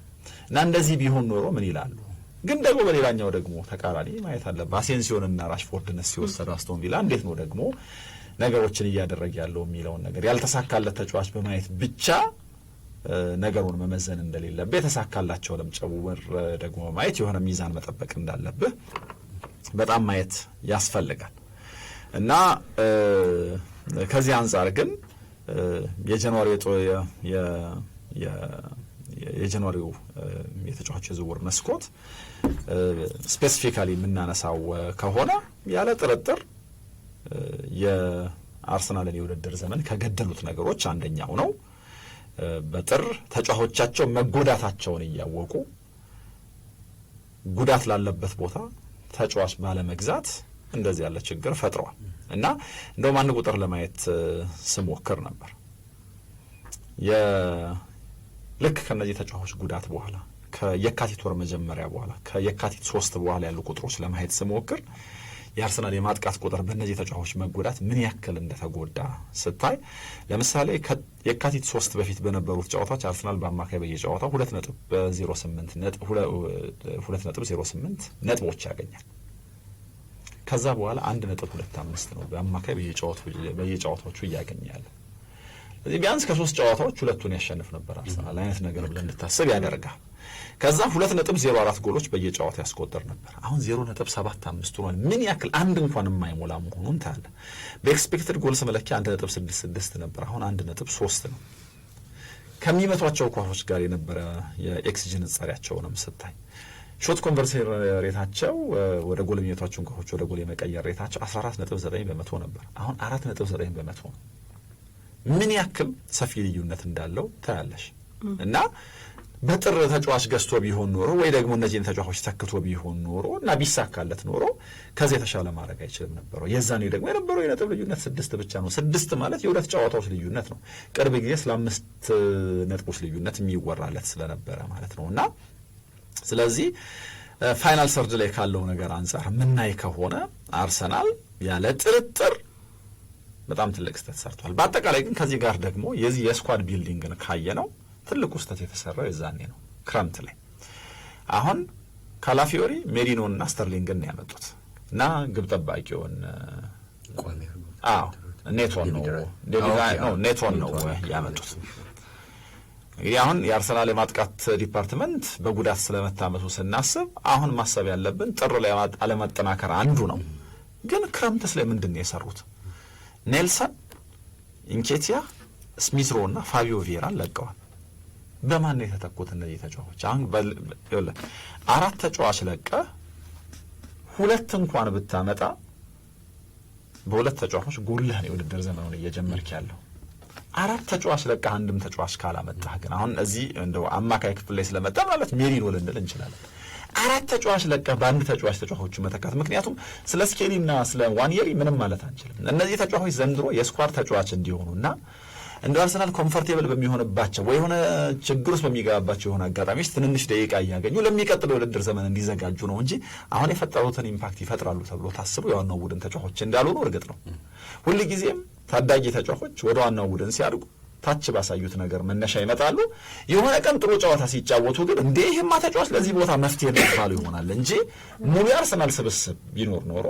እና እንደዚህ ቢሆን ኖሮ ምን ይላሉ። ግን ደግሞ በሌላኛው ደግሞ ተቃራኒ ማየት አለበት። አሴንሲዮንና ራሽፎርድን ሲወሰዱ አስቶን ቪላ እንዴት ነው ደግሞ ነገሮችን እያደረገ ያለው የሚለውን ነገር ያልተሳካለት ተጫዋች በማየት ብቻ ነገሩን መመዘን እንደሌለበት የተሳካላቸው ለምጨውር ደግሞ ማየት የሆነ ሚዛን መጠበቅ እንዳለበት በጣም ማየት ያስፈልጋል። እና ከዚህ አንጻር ግን የጃንዋሪ የጃንዋሪው የተጫዋች የዝውውር መስኮት ስፔሲፊካሊ የምናነሳው ከሆነ ያለ ጥርጥር የአርሰናልን የውድድር ዘመን ከገደሉት ነገሮች አንደኛው ነው። በጥር ተጫዋቾቻቸው መጎዳታቸውን እያወቁ ጉዳት ላለበት ቦታ ተጫዋች ባለመግዛት እንደዚህ ያለ ችግር ፈጥረዋል እና እንደውም አንድ ቁጥር ለማየት ስሞክር ነበር። ልክ ከነዚህ ተጫዋቾች ጉዳት በኋላ ከየካቲት ወር መጀመሪያ በኋላ ከየካቲት 3 በኋላ ያሉ ቁጥሮች ለማየት ስሞክር የአርሰናል የማጥቃት ቁጥር በእነዚህ ተጫዋቾች መጎዳት ምን ያክል እንደተጎዳ ስታይ፣ ለምሳሌ የካቲት 3 በፊት በነበሩት ጨዋታዎች አርሰናል በአማካይ በየጨዋታው 2.08 ነጥቦች ያገኛል። ከዛ በኋላ 1.25 ነው በአማካይ በየጨዋታዎቹ እያገኛል። ስለዚህ ቢያንስ ከ3 ጨዋታዎች 2ቱን ያሸንፍ ነበር አርሰናል አይነት ነገር ብለን እንድታስብ ያደርጋል። ከዛ 2.04 ጎሎች በየጨዋታ ያስቆጠር ነበር። አሁን 0.75 ሆኗል። ምን ያክል አንድ እንኳን የማይሞላ መሆኑን ታያለ። በኤክስፔክትድ ጎልስ መለኪያ 1.66 ነበር፣ አሁን 1.3 ነው። ከሚመቷቸው ኳሶች ጋር የነበረ የኤክስጂ ንጻሪያቸውንም ስታይ ሾት ኮንቨርሴር ሬታቸው ወደ ጎል የሚመቷቸውን ኳሶች ወደ ጎል የመቀየር ሬታቸው 14.9% ነበር፣ አሁን 4.9% ነው። ምን ያክል ሰፊ ልዩነት እንዳለው ታያለሽ። እና በጥር ተጫዋች ገዝቶ ቢሆን ኖሮ ወይ ደግሞ እነዚህን ተጫዋቾች ተክቶ ቢሆን ኖሮ እና ቢሳካለት ኖሮ ከዚህ የተሻለ ማድረግ አይችልም ነበረው። የዛኔ ደግሞ የነበረው የነጥብ ልዩነት 6 ብቻ ነው። 6 ማለት የሁለት ጨዋታዎች ልዩነት ነው። ቅርብ ጊዜ ስለ 5 ነጥቦች ልዩነት የሚወራለት ስለነበረ ማለት ነው። እና ስለዚህ ፋይናል ሰርድ ላይ ካለው ነገር አንጻር ምናይ ከሆነ አርሰናል ያለ ጥርጥር በጣም ትልቅ ስህተት ሰርቷል። በአጠቃላይ ግን ከዚህ ጋር ደግሞ የዚህ የስኳድ ቢልዲንግን ካየ ነው ትልቁ ስህተት የተሰራው የዛኔ ነው፣ ክረምት ላይ። አሁን ካላፊዮሪ ሜሪኖንና ስተርሊንግን ያመጡት እና ግብ ጠባቂውን ኔቶን ነው ያመጡት። እንግዲህ አሁን የአርሰናል የማጥቃት ዲፓርትመንት በጉዳት ስለመታመሱ ስናስብ አሁን ማሰብ ያለብን ጥር ላይ አለማጠናከር አንዱ ነው። ግን ክረምትስ ላይ ምንድን ነው የሰሩት? ኔልሰን፣ ኢንኬቲያ፣ ስሚዝሮ እና ፋቢዮ ቪዬራን ለቀዋል። በማን ነው የተተኩት እነዚህ ተጫዋቾች? አሁን 4 ተጫዋች ለቀ 2 እንኳን ብታመጣ በ2 ተጫዋቾች ጎልህን የውድድር ዘመኑን እየጀመርክ ያለው 4 ተጫዋች ለቀ አንድም ተጫዋች ካላመጣህ ግን አሁን እዚህ እንደው አማካይ ክፍል ላይ ስለመጣ ማለት ሜሪኖ ልንል እንችላለን። 4 ተጫዋች ለቀ በአንድ ተጫዋቾቹ መተካት። ምክንያቱም ስለ ስኬሊና ስለ ዋንየሪ ምንም ማለት አንችልም። እነዚህ ተጫዋቾች ዘንድሮ የስኳድ ተጫዋች እንዲሆኑና እንደ አርሰናል ኮምፎርቴብል በሚሆንባቸው ወይ የሆነ ችግር ውስጥ በሚገባባቸው የሆነ አጋጣሚዎች ትንንሽ ደቂቃ እያገኙ ለሚቀጥለው የውድድር ዘመን እንዲዘጋጁ ነው እንጂ አሁን የፈጠሩትን ኢምፓክት ይፈጥራሉ ተብሎ ታስቡ የዋናው ቡድን ተጫዋቾች እንዳልሆኑ እርግጥ ነው። ሁልጊዜም ታዳጊ ተጫዋቾች ወደ ዋናው ቡድን ሲያድጉ ታች ባሳዩት ነገር መነሻ ይመጣሉ። የሆነ ቀን ጥሩ ጨዋታ ሲጫወቱ ግን እንዴ ይሄማ ተጫዋች ለዚህ ቦታ መፍትሄ ይባሉ ይሆናል እንጂ ሙሉ የአርሰናል ስብስብ ቢኖር ኖሮ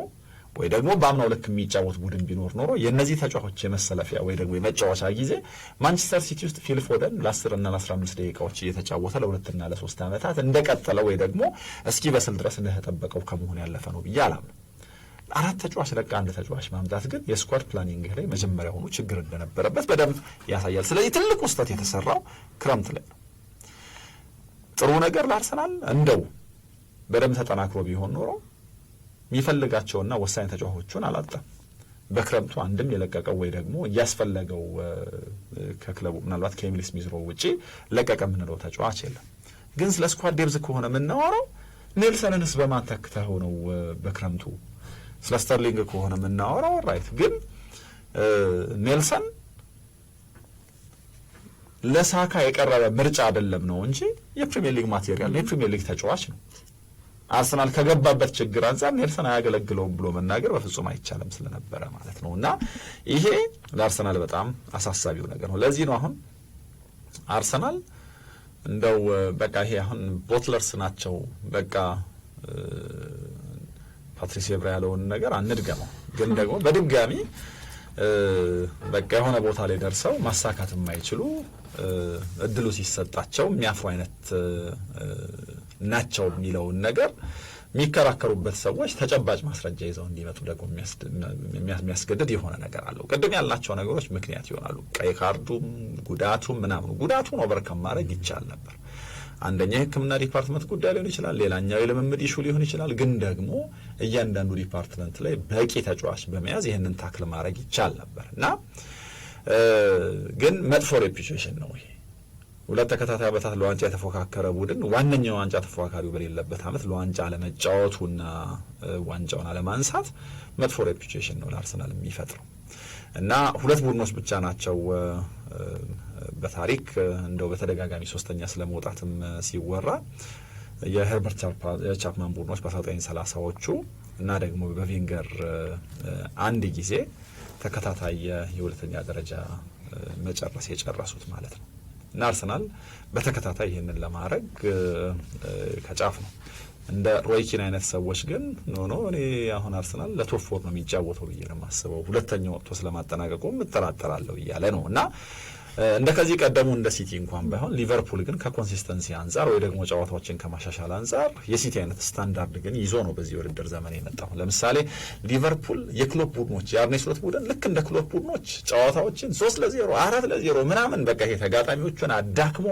ወይ ደግሞ በአምናው ልክ የሚጫወት ቡድን ቢኖር ኖሮ የእነዚህ ተጫዋቾች የመሰለፊያ ወይ ደግሞ የመጫወቻ ጊዜ ማንቸስተር ሲቲ ውስጥ ፊል ፎደን ለ10 እና ለ15 ደቂቃዎች እየተጫወተ ለ2 እና ለ3 ዓመታት እንደቀጠለ ወይ ደግሞ እስኪ በስል ድረስ እንደተጠበቀው ከመሆን ያለፈ ነው ብዬ አላምንም። 4 ተጫዋች ለቃ አንድ ተጫዋች ማምጣት ግን የስኳድ ፕላኒንግ ላይ መጀመሪያ ሆኖ ችግር እንደነበረበት በደንብ ያሳያል። ስለዚህ ትልቁ ስህተት የተሰራው ክረምት ላይ ነው። ጥሩ ነገር ለአርሰናል እንደው በደንብ ተጠናክሮ ቢሆን ኖሮ የሚፈልጋቸውና ወሳኝ ተጫዋቾቹን አላጣም። በክረምቱ አንድም የለቀቀው ወይ ደግሞ እያስፈለገው ከክለቡ ምናልባት ከኤሚሊ ስሚዝሮ ውጪ ለቀቀ የምንለው ተጫዋች የለም። ግን ስለ ስኳድ ዴብዝ ከሆነ የምናወራው ኔልሰንንስ በማን ተክተኸው ነው በክረምቱ? ስለ ስተርሊንግ ከሆነ የምናወራው ራይት። ግን ኔልሰን ለሳካ የቀረበ ምርጫ አይደለም ነው እንጂ የፕሪሚየር ሊግ ማቴሪያል የፕሪሚየር ሊግ ተጫዋች ነው። አርሰናል ከገባበት ችግር አንጻር ኔልሰን አያገለግለውም ብሎ መናገር በፍጹም አይቻልም ስለነበረ ማለት ነው። እና ይሄ ለአርሰናል በጣም አሳሳቢው ነገር ነው። ለዚህ ነው አሁን አርሰናል እንደው በቃ ይሄ አሁን ቦትለርስ ናቸው በቃ ፓትሪስ ኤቭራ ያለውን ነገር አንድገመው፣ ግን ደግሞ በድጋሚ በቃ የሆነ ቦታ ላይ ደርሰው ማሳካት የማይችሉ እድሉ ሲሰጣቸው የሚያፍሩ አይነት ናቸው የሚለውን ነገር የሚከራከሩበት ሰዎች ተጨባጭ ማስረጃ ይዘው እንዲመጡ ደግሞ የሚያስገድድ የሆነ ነገር አለው። ቅድም ያልናቸው ነገሮች ምክንያት ይሆናሉ። ቀይ ካርዱም ጉዳቱም ምናምኑ ጉዳቱን ኦቨርካም ማድረግ ይቻል ነበር። አንደኛ የሕክምና ዲፓርትመንት ጉዳይ ሊሆን ይችላል፣ ሌላኛው የልምምድ ኢሹ ሊሆን ይችላል። ግን ደግሞ እያንዳንዱ ዲፓርትመንት ላይ በቂ ተጫዋች በመያዝ ይህንን ታክል ማድረግ ይቻል ነበር እና ግን መጥፎ ሬፑቴሽን ነው ይሄ። ሁለት ተከታታይ ዓመታት ለዋንጫ የተፎካከረ ቡድን ዋነኛው ዋንጫ ተፎካካሪው በሌለበት ዓመት ለዋንጫ አለመጫወቱና ዋንጫውን አለማንሳት መጥፎ ሬፑቴሽን ነው ለአርሰናል የሚፈጥረው እና ሁለት ቡድኖች ብቻ ናቸው በታሪክ እንደው በተደጋጋሚ ሶስተኛ ስለመውጣትም ሲወራ የሄርበርት ቻፕማን ቡድኖች በ1930ዎቹ እና ደግሞ በቬንገር አንድ ጊዜ ተከታታይ የሁለተኛ ደረጃ መጨረስ የጨረሱት ማለት ነው እና አርሰናል በተከታታይ ይህንን ለማድረግ ከጫፍ ነው። እንደ ሮይኪን አይነት ሰዎች ግን ኖ እኔ አሁን አርሰናል ለቶፕ ፎር ነው የሚጫወተው ብዬ ነው የማስበው፣ ሁለተኛው ወጥቶ ስለማጠናቀቁም እጠራጠራለሁ እያለ ነው እና እንደ ከዚህ ቀደሙ እንደ ሲቲ እንኳን ባይሆን ሊቨርፑል ግን ከኮንሲስተንሲ አንጻር ወይ ደግሞ ጨዋታዎችን ከማሻሻል አንጻር የሲቲ አይነት ስታንዳርድ ግን ይዞ ነው በዚህ ውድድር ዘመን የመጣው። ለምሳሌ ሊቨርፑል የክሎፕ ቡድኖች የአርኔ ስሎት ቡድን ልክ እንደ ክሎፕ ቡድኖች ጨዋታዎችን 3-0 4-0 ምናምን በቃ ይሄ ተጋጣሚዎቹን አዳክሞ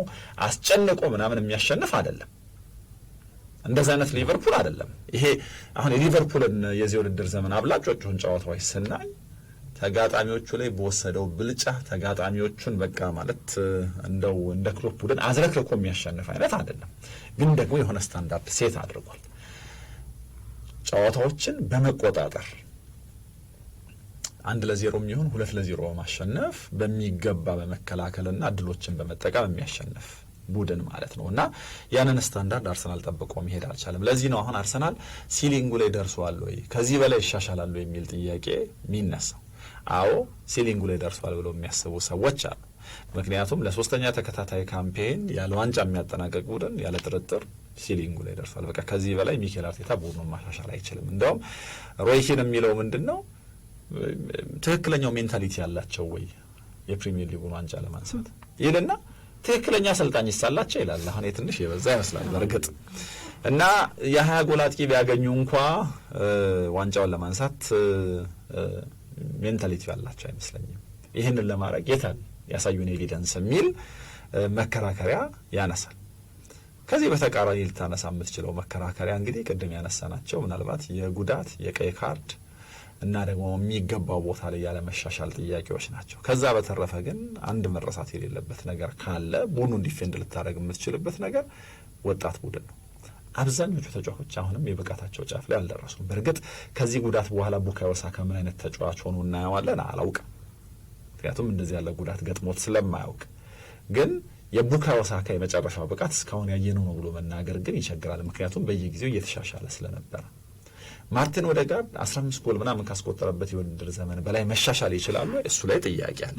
አስጨንቆ ምናምን የሚያሸንፍ አይደለም። እንደዛ አይነት ሊቨርፑል አይደለም ይሄ። አሁን የሊቨርፑልን የዚህ ውድድር ዘመን አብላጮቹን ጨዋታዎች ስናይ ተጋጣሚዎቹ ላይ በወሰደው ብልጫ ተጋጣሚዎቹን በቃ ማለት እንደው እንደ ክሎፕ ቡድን አዝረክርኮ የሚያሸንፍ አይነት አይደለም። ግን ደግሞ የሆነ ስታንዳርድ ሴት አድርጓል። ጨዋታዎችን በመቆጣጠር 1-0 የሚሆን 2-0 በማሸነፍ በሚገባ በመከላከልና እድሎችን በመጠቀም የሚያሸንፍ ቡድን ማለት ነው እና ያንን ስታንዳርድ አርሰናል ጠብቆ መሄድ አልቻለም። ለዚህ ነው አሁን አርሰናል ሲሊንጉ ላይ ደርሷል ወይ ከዚህ በላይ ይሻሻላል የሚል ጥያቄ የሚነሳው። አዎ ሲሊንጉ ላይ ደርሷል ብለው የሚያስቡ ሰዎች አሉ። ምክንያቱም ለሶስተኛ ተከታታይ ካምፔን ያለ ዋንጫ የሚያጠናቀቅ ቡድን ያለ ጥርጥር ሲሊንጉ ላይ ደርሷል። በቃ ከዚህ በላይ ሚኬል አርቴታ ቡድኑን ማሻሻል አይችልም። እንደውም ሮይኪን የሚለው ምንድነው ትክክለኛው ሜንታሊቲ ያላቸው ወይ የፕሪሚየር ሊጉን ዋንጫ ለማንሳት ይልና ትክክለኛ አሰልጣኝ ይሳላቸው ይላል። አሁን ትንሽ የበዛ ይመስላል በርግጥ እና የ20 ጎል አጥቂ ቢያገኙ እንኳ ዋንጫውን ለማንሳት ሜንታሊቲ ያላቸው አይመስለኝም። ይህንን ለማድረግ የታል ያሳዩን ኤቪደንስ የሚል መከራከሪያ ያነሳል። ከዚህ በተቃራኒ ልታነሳ የምትችለው መከራከሪያ እንግዲህ ቅድም ያነሳናቸው ምናልባት የጉዳት የቀይ ካርድ እና ደግሞ የሚገባው ቦታ ላይ ያለ መሻሻል ጥያቄዎች ናቸው። ከዛ በተረፈ ግን አንድ መረሳት የሌለበት ነገር ካለ ቡድኑን ዲፌንድ ልታደርግ የምትችልበት ነገር ወጣት ቡድን ነው። አብዛኞቹ ተጫዋቾች አሁንም የብቃታቸው ጫፍ ላይ አልደረሱም። በእርግጥ ከዚህ ጉዳት በኋላ ቡካዮ ሳካ ምን አይነት ተጫዋች ሆኖ እናየዋለን አላውቅም፣ ምክንያቱም እንደዚህ ያለ ጉዳት ገጥሞት ስለማያውቅ። ግን የቡካዮ ሳካ የመጨረሻው ብቃት እስካሁን ያየነው ነው ብሎ መናገር ግን ይቸግራል፣ ምክንያቱም በየጊዜው እየተሻሻለ ስለነበረ። ማርቲን ኦዴጋርድ 15 ጎል ምናምን ካስቆጠረበት የውድድር ዘመን በላይ መሻሻል ይችላሉ? እሱ ላይ ጥያቄ አለ።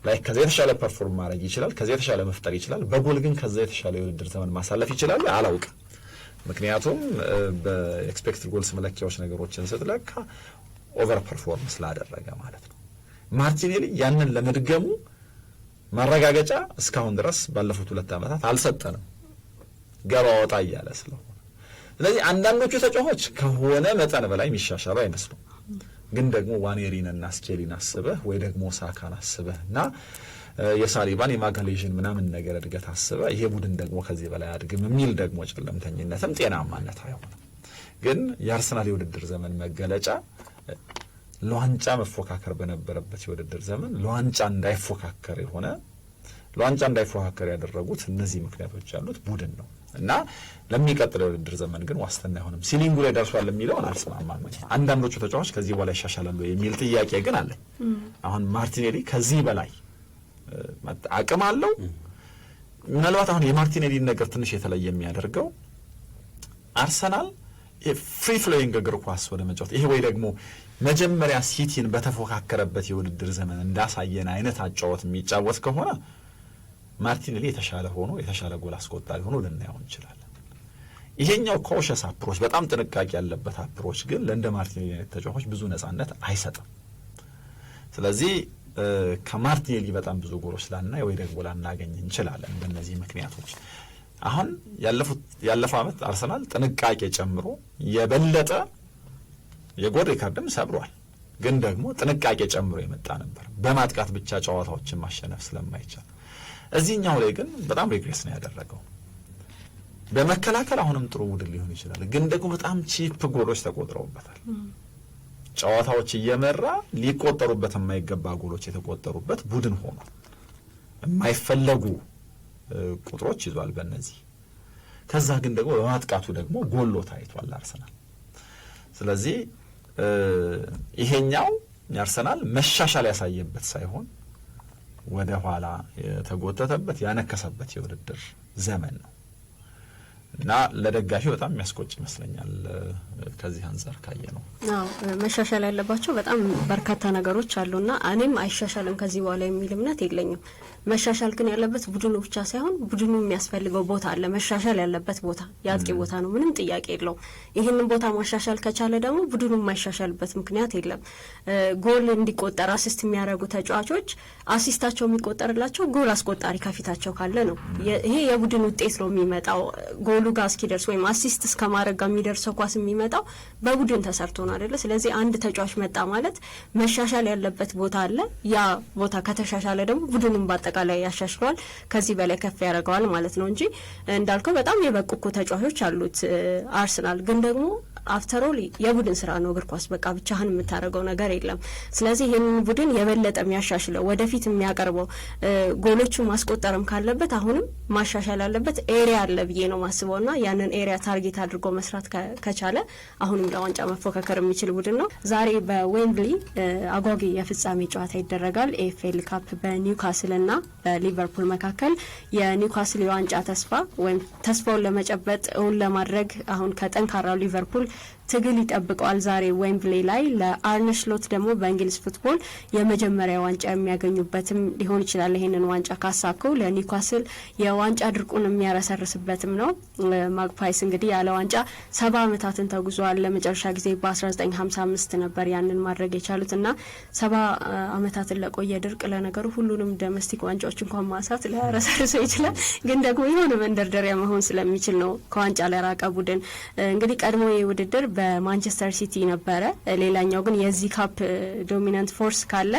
ላይክ ከዛ የተሻለ ፐርፎርም ማድረግ ይችላል፣ ከዛ የተሻለ መፍጠር ይችላል። በጎል ግን ከዛ የተሻለ የውድድር ዘመን ማሳለፍ ይችላል አላውቅም። ምክንያቱም በኤክስፔክትድ ጎልስ መለኪያዎች ነገሮችን ስትለካ ኦቨር ፐርፎርም ስላደረገ ማለት ነው። ማርቲኔሊ ያንን ለመድገሙ ማረጋገጫ እስካሁን ድረስ ባለፉት 2 ዓመታት አልሰጠንም፣ ገባ ወጣ እያለ ስለሆነ። ስለዚህ አንዳንዶቹ ተጫዋቾች ከሆነ መጠን በላይ የሚሻሻሉ አይመስሉም። ግን ደግሞ ዋኔሪንና ስኬሊን አስበህ ወይ ደግሞ ሳካን አስበህና የሳሊባን የማጋሌዥን ምናምን ነገር እድገት አስበህ ይሄ ቡድን ደግሞ ከዚህ በላይ አድግም የሚል ደግሞ ጨለምተኝነትም ጤናማነት አይሆንም። ግን የአርሰናል የውድድር ዘመን መገለጫ ለዋንጫ መፎካከር በነበረበት የውድድር ዘመን ለዋንጫ እንዳይፎካከር ያደረጉት እነዚህ ምክንያቶች ያሉት ቡድን ነው እና ለሚቀጥለው የውድድር ዘመን ግን ዋስትና አይሆንም። ሲሊንጉ ላይ ደርሷል የሚለውን አልስማማም። አንዳንዶቹ ተጫዋቾች ከዚህ በላይ ይሻሻላሉ የሚል ጥያቄ ግን አለ። አሁን ማርቲኔሊ ከዚህ በላይ አቅም አለው። ምናልባት አሁን የማርቲኔሊን ነገር ትንሽ የተለየ የሚያደርገው አርሰናል ፍሪ ፍሎዊንግ እግር ኳስ ወደ መጫወት ይሄ ወይ ደግሞ መጀመሪያ ሲቲን በተፎካከረበት የውድድር ዘመን እንዳሳየን አይነት አጫወት የሚጫወት ከሆነ ማርቲኔሊ የተሻለ ሆኖ የተሻለ ጎል አስቆጣሪ ሆኖ ልናየው እንችላለን። ይሄኛው ኮሸስ አፕሮች በጣም ጥንቃቄ ያለበት አፕሮች ግን ለእንደ ማርቲኔሊ አይነት ተጫዋቾች ብዙ ነጻነት አይሰጥም። ስለዚህ ከማርቲኔሊ በጣም ብዙ ጎሎች ላናይ ወይ ደግሞ ላናገኝ እንችላለን በእነዚህ ምክንያቶች። አሁን ያለፈው ዓመት አርሰናል ጥንቃቄ ጨምሮ የበለጠ የጎል ሪካርድም ሰብሯል። ግን ደግሞ ጥንቃቄ ጨምሮ የመጣ ነበር በማጥቃት ብቻ ጨዋታዎችን ማሸነፍ ስለማይቻል። እዚህኛው ላይ ግን በጣም ሪግሬስ ነው ያደረገው። በመከላከል አሁንም ጥሩ ቡድን ሊሆን ይችላል፣ ግን ደግሞ በጣም ቺፕ ጎሎች ተቆጥረውበታል። ጨዋታዎች እየመራ ሊቆጠሩበት የማይገባ ጎሎች የተቆጠሩበት ቡድን ሆኗል። የማይፈለጉ ቁጥሮች ይዟል በእነዚህ። ከዛ ግን ደግሞ በማጥቃቱ ደግሞ ጎሎ ታይቷል አርሰናል። ስለዚህ ይሄኛው አርሰናል መሻሻል ያሳየበት ሳይሆን ወደ ኋላ የተጎተተበት ያነከሰበት የውድድር ዘመን ነው እና ለደጋፊ በጣም የሚያስቆጭ ይመስለኛል ከዚህ አንፃር ካየ ነው። አዎ መሻሻል ያለባቸው በጣም በርካታ ነገሮች አሉና እኔም አይሻሻልም ከዚህ በኋላ የሚል እምነት የለኝም። መሻሻል ግን ያለበት ቡድኑ ብቻ ሳይሆን ቡድኑ የሚያስፈልገው ቦታ አለ። መሻሻል ያለበት ቦታ የአጥቂ ቦታ ነው፣ ምንም ጥያቄ የለው። ይህንን ቦታ ማሻሻል ከቻለ ደግሞ ቡድኑ የማይሻሻልበት ምክንያት የለም። ጎል እንዲቆጠር አሲስት የሚያደርጉ ተጫዋቾች አሲስታቸው የሚቆጠርላቸው ጎል አስቆጣሪ ከፊታቸው ካለ ነው። ይሄ የቡድን ውጤት ነው የሚመጣው። ጎሉ ጋር እስኪደርስ ወይም አሲስት እስከማድረግ ጋር የሚደርሰው ኳስ የሚመጣው በቡድን ተሰርቶ ነው አይደለ? ስለዚህ አንድ ተጫዋች መጣ ማለት መሻሻል ያለበት ቦታ አለ። ያ ቦታ ከተሻሻለ ደግሞ ቡድኑን በአጠቃላይ ያሻሽለዋል፣ ከዚህ በላይ ከፍ ያደርገዋል ማለት ነው እንጂ እንዳልከው በጣም የበቁ እኮ ተጫዋቾች አሉት አርሰናል። ግን ደግሞ አፍተር ኦል የቡድን ስራ ነው እግር ኳስ። በቃ ብቻህን የምታደርገው ነገር የለም። ስለዚህ ይህንን ቡድን የበለጠ የሚያሻሽለው ወደፊት የሚያቀርበው ጎሎቹን ማስቆጠርም ካለበት አሁንም ማሻሻል ያለበት ኤሪያ አለ ብዬ ነው ማስበውና ያንን ኤሪያ ታርጌት አድርጎ መስራት ከቻለ አሁንም ለዋንጫ መፎካከር የሚችል ቡድን ነው። ዛሬ በዌምብሊ አጓጊ የፍጻሜ ጨዋታ ይደረጋል። ኤኤፍኤል ካፕ በኒውካስልና በሊቨርፑል መካከል የኒውካስል የዋንጫ ተስፋ ወይም ተስፋውን ለመጨበጥ እውን ለማድረግ አሁን ከጠንካራው ሊቨርፑል ትግል ይጠብቀዋል ዛሬ ዌምብሌ ላይ። ለአርነ ስሎት ደግሞ በእንግሊዝ ፉትቦል የመጀመሪያ ዋንጫ የሚያገኙበትም ሊሆን ይችላል። ይሄንን ዋንጫ ካሳኩ ለኒውካስል የዋንጫ ድርቁን የሚያረሰርስበትም ነው። ማግፓይስ እንግዲህ ያለ ዋንጫ 70 ዓመታትን ተጉዟል። ለመጨረሻ ጊዜ በ1955 ነበር ያንን ማድረግ የቻሉትና 70 ዓመታትን ለቆየ ድርቅ ለነገሩ ሁሉንም ዶሜስቲክ ዋንጫዎች እንኳን ማንሳት ሊያረሰርሰው ይችላል። ግን ደግሞ የሆነ መንደርደሪያ መሆን ስለሚችል ነው ከዋንጫ ለራቀ ቡድን። እንግዲህ ቀድሞ የውድድር በማንቸስተር ሲቲ ነበረ። ሌላኛው ግን የዚህ ካፕ ዶሚናንት ፎርስ ካለ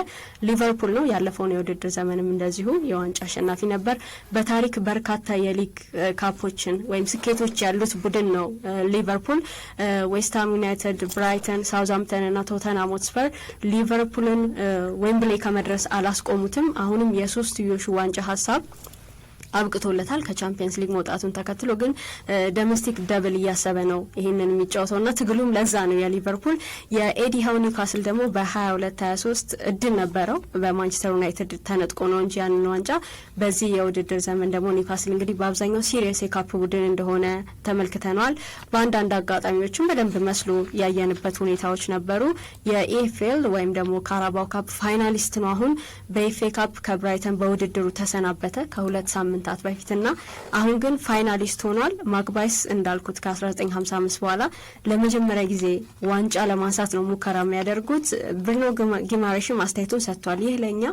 ሊቨርፑል ነው። ያለፈውን የውድድር ዘመንም እንደዚሁ የዋንጫ አሸናፊ ነበር። በታሪክ በርካታ የሊግ ካፖችን ወይም ስኬቶች ያሉት ቡድን ነው ሊቨርፑል። ዌስትሃም ዩናይትድ፣ ብራይተን፣ ሳውዝሃምፕተን እና ቶተንሃም ሆትስፐር ሊቨርፑልን ዌምብሌ ከመድረስ አላስቆሙትም። አሁንም የሶስትዮሹ ዋንጫ ሀሳብ አብቅቶለታል ከቻምፒየንስ ሊግ መውጣቱን ተከትሎ። ግን ዶሜስቲክ ደብል እያሰበ ነው ይህንን የሚጫወተውና ትግሉም ለዛ ነው የሊቨርፑል። የኤዲ ሃው ኒውካስል ደግሞ በ22-23 እድል ነበረው በማንቸስተር ዩናይትድ ተነጥቆ ነው እንጂ ያንን ዋንጫ። በዚህ የውድድር ዘመን ደግሞ ኒውካስል እንግዲህ በአብዛኛው ሲሪየስ የካፕ ቡድን እንደሆነ ተመልክተነዋል። በአንዳንድ አጋጣሚዎችም በደንብ መስሎ ያየንበት ሁኔታዎች ነበሩ። የኢኤፍኤል ወይም ደግሞ ካራባው ካፕ ፋይናሊስት ነው። አሁን በኢኤፍኤ ካፕ ከብራይተን በውድድሩ ተሰናበተ ከ2 ሳምንታት በፊትና አሁን ግን ፋይናሊስት ሆኗል። ማግባይስ እንዳልኩት ከ1955 በኋላ ለመጀመሪያ ጊዜ ዋንጫ ለማንሳት ነው ሙከራ የሚያደርጉት። ብሩኖ ጊማሬሽም አስተያየቱን ሰጥቷል። ይህ ለኛ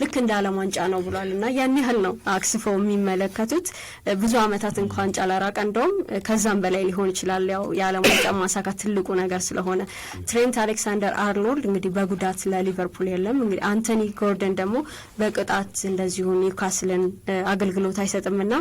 ልክ እንደ ዓለም ዋንጫ ነው ብሏልና ያን ያህል ነው አክስፈው የሚመለከቱት። ብዙ አመታት እንኳን ዋንጫ ላራቀ እንደውም ከዛም በላይ ሊሆን ይችላል። ያው የዓለም ዋንጫ ማሳካት ትልቁ ነገር ስለሆነ ትሬንት አሌክሳንደር አርኖልድ እንግዲህ በጉዳት ለሊቨርፑል የለም። እንግዲህ አንቶኒ ጎርደን ደግሞ በቅጣት እንደዚሁ ኒውካስልን አገልግሎት አይሰጥምና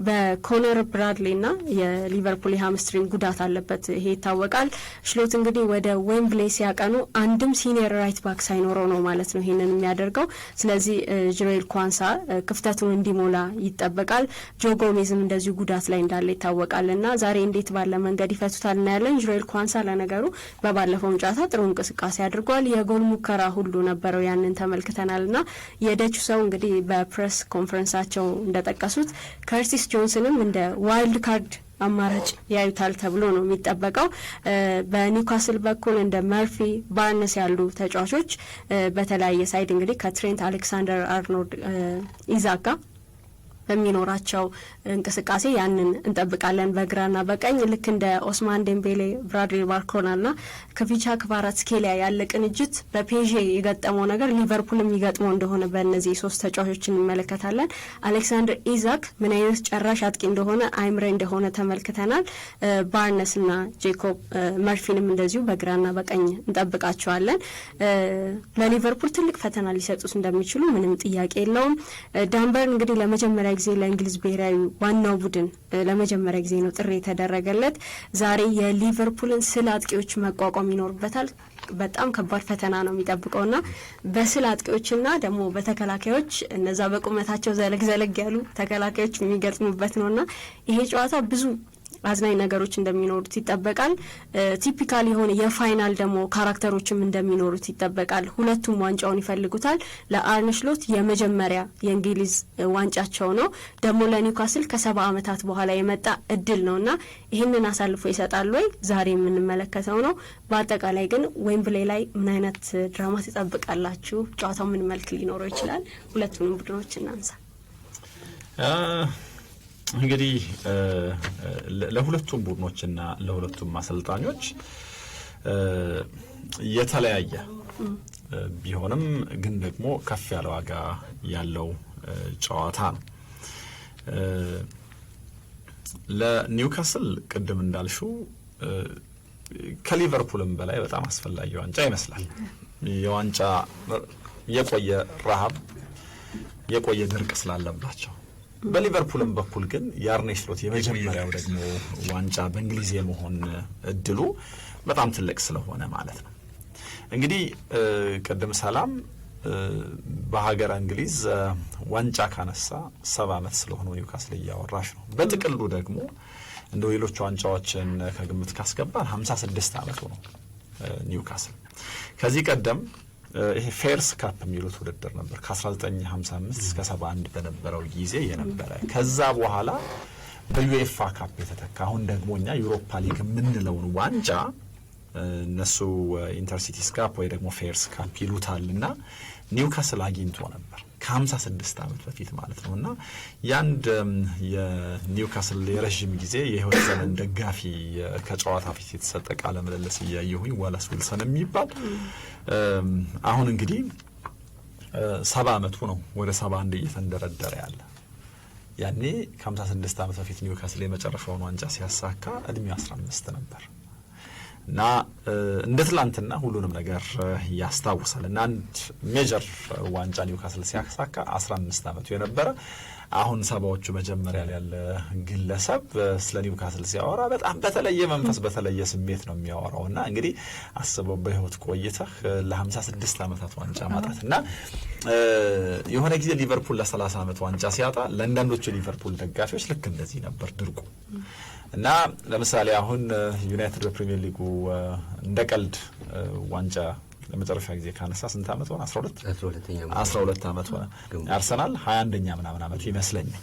በኮነር ብራድሌና የሊቨርፑል የሃምስትሪንግ ጉዳት አለበት። ይሄ ይታወቃል። ሽሎት እንግዲህ ወደ ዌምብሌ ሲያቀኑ አንድም ሲኒየር ራይት ባክ ሳይኖረው ነው ማለት ነው ይሄንን የሚያደርገው። ስለዚህ ጅሮኤል ኳንሳ ክፍተቱን እንዲሞላ ይጠበቃል። ጆ ጎሜዝም እንደዚሁ ጉዳት ላይ እንዳለ ይታወቃልና ዛሬ እንዴት ባለ መንገድ ይፈቱታል እናያለን። ጅሮኤል ኳንሳ ለነገሩ በባለፈው ጨዋታ ጥሩ እንቅስቃሴ አድርጓል። የጎል ሙከራ ሁሉ ነበረው፣ ያንን ተመልክተናልና የደቹ ሰው እንግዲህ በፕሬስ ኮንፈረንሳቸው እንደጠቀሱት ከርቲስ ጆንሰንም እንደ ዋይልድ ካርድ አማራጭ ያዩታል ተብሎ ነው የሚጠበቀው። በኒውካስል በኩል እንደ መርፊ፣ ባርነስ ያሉ ተጫዋቾች በተለያየ ሳይድ እንግዲህ ከትሬንት አሌክሳንደር አርኖልድ ኢዛክ ጋር በሚኖራቸው እንቅስቃሴ ያንን እንጠብቃለን በግራና በቀኝ ልክ እንደ ኦስማን ዴምቤሌ፣ ብራድሊ ባርኮላና ክቪቻ ክቫራትስኬሊያ ያለ ቅንጅት በፔዤ የገጠመው ነገር ሊቨርፑልም የሚገጥመው እንደሆነ በእነዚህ ሶስት ተጫዋቾች እንመለከታለን። አሌክሳንደር ኢዛክ ምን አይነት ጨራሽ አጥቂ እንደሆነ አይምሬ እንደሆነ ተመልክተናል። ባርነስና ጄኮብ መርፊንም እንደዚሁ በግራና በቀኝ እንጠብቃቸዋለን። ለሊቨርፑል ትልቅ ፈተና ሊሰጡት እንደሚችሉ ምንም ጥያቄ የለውም። ዳንበርን እንግዲህ ለመጀመሪያ ጊዜ ለእንግሊዝ ብሔራዊ ዋናው ቡድን ለመጀመሪያ ጊዜ ነው ጥሪ የተደረገለት። ዛሬ የሊቨርፑልን ስለ አጥቂዎች መቋቋም ይኖርበታል። በጣም ከባድ ፈተና ነው የሚጠብቀውና በስለ አጥቂዎችና ደግሞ በተከላካዮች እነዛ በቁመታቸው ዘለግ ያሉ ተከላካዮች የሚገጥሙበት ነውና ይሄ ጨዋታ ብዙ አዝናኝ ነገሮች እንደሚኖሩት ይጠበቃል። ቲፒካል የሆነ የፋይናል ደግሞ ካራክተሮችም እንደሚኖሩት ይጠበቃል። ሁለቱም ዋንጫውን ይፈልጉታል። ለአርነ ስሎት የመጀመሪያ የእንግሊዝ ዋንጫቸው ነው። ደግሞ ለኒውካስል ከ70 ዓመታት በኋላ የመጣ እድል ነውና ይህንን አሳልፎ ይሰጣሉ ወይ ዛሬ የምንመለከተው ነው። በአጠቃላይ ግን ዌምብሌ ላይ ምን አይነት ድራማ ትጠብቃላችሁ? ጨዋታው ምን መልክ ሊኖረው ይችላል? ሁለቱንም ቡድኖች እናንሳ። እንግዲህ ለሁለቱም ቡድኖችና ለሁለቱም አሰልጣኞች የተለያየ ቢሆንም ግን ደግሞ ከፍ ያለ ዋጋ ያለው ጨዋታ ነው። ለኒውካስል ቅድም እንዳልሽው ከሊቨርፑልም በላይ በጣም አስፈላጊ ዋንጫ ይመስላል። የዋንጫ የቆየ ረሃብ የቆየ ድርቅ ስላለባቸው በሊቨርፑልም በኩል ግን የአርኔ ስሎት የመጀመሪያው ደግሞ ዋንጫ በእንግሊዝ የመሆን እድሉ በጣም ትልቅ ስለሆነ ማለት ነው። እንግዲህ ቅድም ሰላም በሀገረ እንግሊዝ ዋንጫ ካነሳ 70 ዓመት ስለሆነ ኒውካስል እያወራሽ ነው። በጥቅሉ ደግሞ እንደ ሌሎች ዋንጫዎችን ከግምት ካስገባን 56 ዓመቱ ነው ኒውካስል። ከዚህ ቀደም ይሄ ፌርስ ካፕ የሚሉት ውድድር ነበር ከ1955 እስከ 71 በነበረው ጊዜ የነበረ። ከዛ በኋላ በዩኤፋ ካፕ የተተካ አሁን ደግሞ እኛ ዩሮፓ ሊግ የምንለውን ዋንጫ እነሱ ኢንተርሲቲስ ካፕ ወይ ደግሞ ፌርስ ካፕ ይሉታልና ኒውካስል አግኝቶ ነበር ከ56 ዓመት በፊት ማለት ነውና ያንድ የኒውካስል የረጅም ጊዜ የህይወት ዘመን ደጋፊ ከጨዋታ ፊት የተሰጠ ቃለ ምልልስ እያየሁኝ ዋላስ ዊልሰን የሚባል አሁን እንግዲህ 70 ዓመቱ ነው ወደ 71 እየተንደረደረ ያለ። ያኔ ከ56 ዓመት በፊት ኒውካስል የመጨረሻውን ዋንጫ ሲያሳካ እድሜው 15 ነበር እና እንደ ትላንትና ሁሉንም ነገር ያስታውሳል። እና አንድ ሜጀር ዋንጫ ኒውካስል ሲያሳካ 15 ዓመቱ የነበረ አሁን 70ዎቹ መጀመሪያ ላይ ያለ ግለሰብ ስለ ኒውካስል ሲያወራ በጣም በተለየ መንፈስ በተለየ ስሜት ነው የሚያወራው። እና እንግዲህ አስበው በህይወት ቆይተህ ለ56 ዓመታት ዋንጫ ማጣትና የሆነ ጊዜ ሊቨርፑል ለ30 ዓመት ዋንጫ ሲያጣ ለአንዳንዶቹ ሊቨርፑል ደጋፊዎች ልክ እንደዚህ ነበር ድርቁ። እና ለምሳሌ አሁን ዩናይትድ በፕሪሚየር ሊጉ እንደ ቀልድ ዋንጫ ለመጨረሻ ጊዜ ካነሳ ስንት ዓመት ሆነ? 12 ዓመት ሆነ። አርሰናል 21ኛ ምናምን ዓመቱ ይመስለኛል።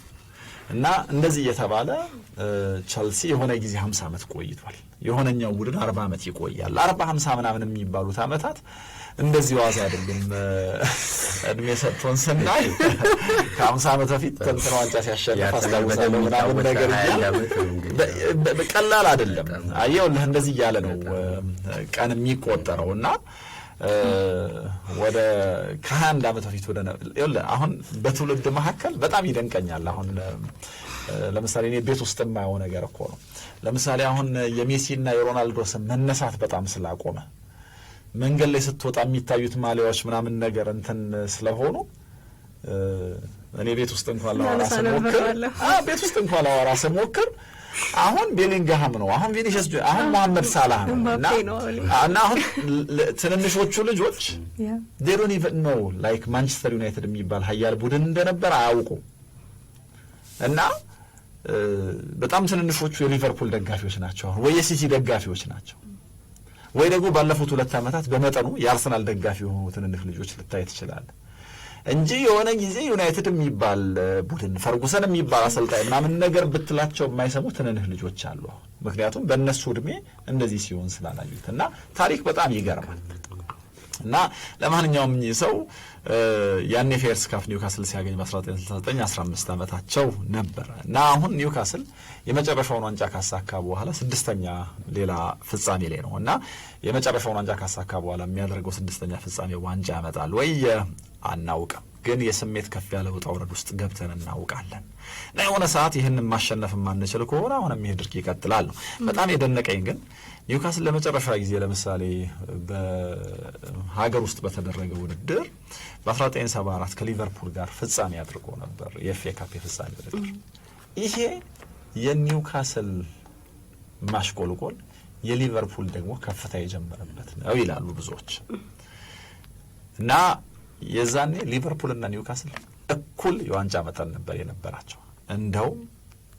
እና እንደዚህ እየተባለ ቸልሲ የሆነ ጊዜ 50 ዓመት ቆይቷል። የሆነኛው ቡድን 40 ዓመት ይቆያል። 40 50 ምናምን የሚባሉት ዓመታት እንደዚህ ዋዛ አይደለም። እድሜ ሰጥቶን ስናይ ከ50 ዓመት በፊት ተንትኖ ዋንጫ ሲያሸንፍ አስታውሳለሁ ምናምን ነገር ቀላል አይደለም። አየውልህ እንደዚህ እያለ ነው ቀን የሚቆጠረው። እና ወደ ከ21 ዓመት በፊት ወደ ይኸውልህ አሁን በትውልድ መካከል በጣም ይደንቀኛል። አሁን ለምሳሌ እኔ ቤት ውስጥ የማየው ነገር እኮ ነው። ለምሳሌ አሁን የሜሲና የሮናልዶ ስም መነሳት በጣም ስላቆመ መንገድ ላይ ስትወጣ የሚታዩት ማሊያዎች ምናምን ነገር እንትን ስለሆኑ እኔ ቤት ውስጥ እንኳን ላወራ ስሞክር አሁን ቤሊንግሃም ነው፣ አሁን ቪኒሲየስ፣ አሁን መሐመድ ሳላህ ነው። እና አሁን ትንንሾቹ ልጆች they don't even know like ማንቸስተር ዩናይትድ የሚባል ሀያል ቡድን እንደነበር አያውቁም። እና በጣም ትንንሾቹ የሊቨርፑል ደጋፊዎች ናቸው ወይ የሲቲ ደጋፊዎች ናቸው ወይ ደግሞ ባለፉት 2 ዓመታት በመጠኑ የአርሰናል ደጋፊ የሆኑ ትንንሽ ልጆች ልታይ ትችላል እንጂ የሆነ ጊዜ ዩናይትድ የሚባል ቡድን ፈርጉሰን የሚባል አሰልጣኝ ምናምን ነገር ብትላቸው የማይሰሙ ትንንሽ ልጆች አሉ። ምክንያቱም በእነሱ እድሜ እንደዚህ ሲሆን ስላላዩት። እና ታሪክ በጣም ይገርማል። እና ለማንኛውም እኚህ ሰው ያኔ ፌርስ ካፕ ኒውካስል ሲያገኝ በ1969 15 ዓመታቸው ነበር። እና አሁን ኒውካስል የመጨረሻውን ዋንጫ ካሳካ በኋላ ስድስተኛ ሌላ ፍጻሜ ላይ ነው። እና የመጨረሻውን ዋንጫ ካሳካ በኋላ የሚያደርገው ስድስተኛ ፍጻሜ ዋንጫ ያመጣል ወይ አናውቅም፣ ግን የስሜት ከፍ ያለ ውጣ ውረድ ውስጥ ገብተን እናውቃለን። እና የሆነ ሰዓት ይህንን ማሸነፍ የማንችል ከሆነ አሁንም ይሄ ድርቅ ይቀጥላል ነው። በጣም የደነቀኝ ግን ኒውካስል ለመጨረሻ ጊዜ ለምሳሌ በሀገር ውስጥ በተደረገ ውድድር በ1974 ከሊቨርፑል ጋር ፍጻሜ አድርጎ ነበር፣ የኤፍኤ ካፕ የፍጻሜ ውድድር። ይሄ የኒውካስል ማሽቆልቆል የሊቨርፑል ደግሞ ከፍታ የጀመረበት ነው ይላሉ ብዙዎች። እና የዛኔ ሊቨርፑል እና ኒውካስል እኩል የዋንጫ መጠን ነበር የነበራቸው። እንደውም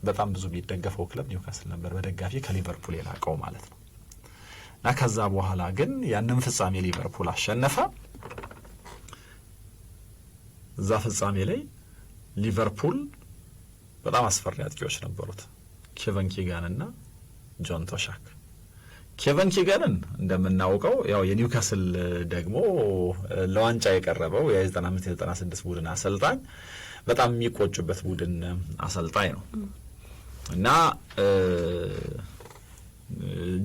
በጣም ብዙ የሚደገፈው ክለብ ኒውካስል ነበር፣ በደጋፊ ከሊቨርፑል የላቀው ማለት ነው። እና ከዛ በኋላ ግን ያንን ፍጻሜ ሊቨርፑል አሸነፈ። እዛ ፍጻሜ ላይ ሊቨርፑል በጣም አስፈሪ አጥቂዎች ነበሩት፣ ኬቨን ኪጋን እና ጆን ቶሻክ። ኬቨን ኪጋንን እንደምናውቀው ያው የኒውካስል ደግሞ ለዋንጫ የቀረበው የ95 96 ቡድን አሰልጣኝ፣ በጣም የሚቆጩበት ቡድን አሰልጣኝ ነው። እና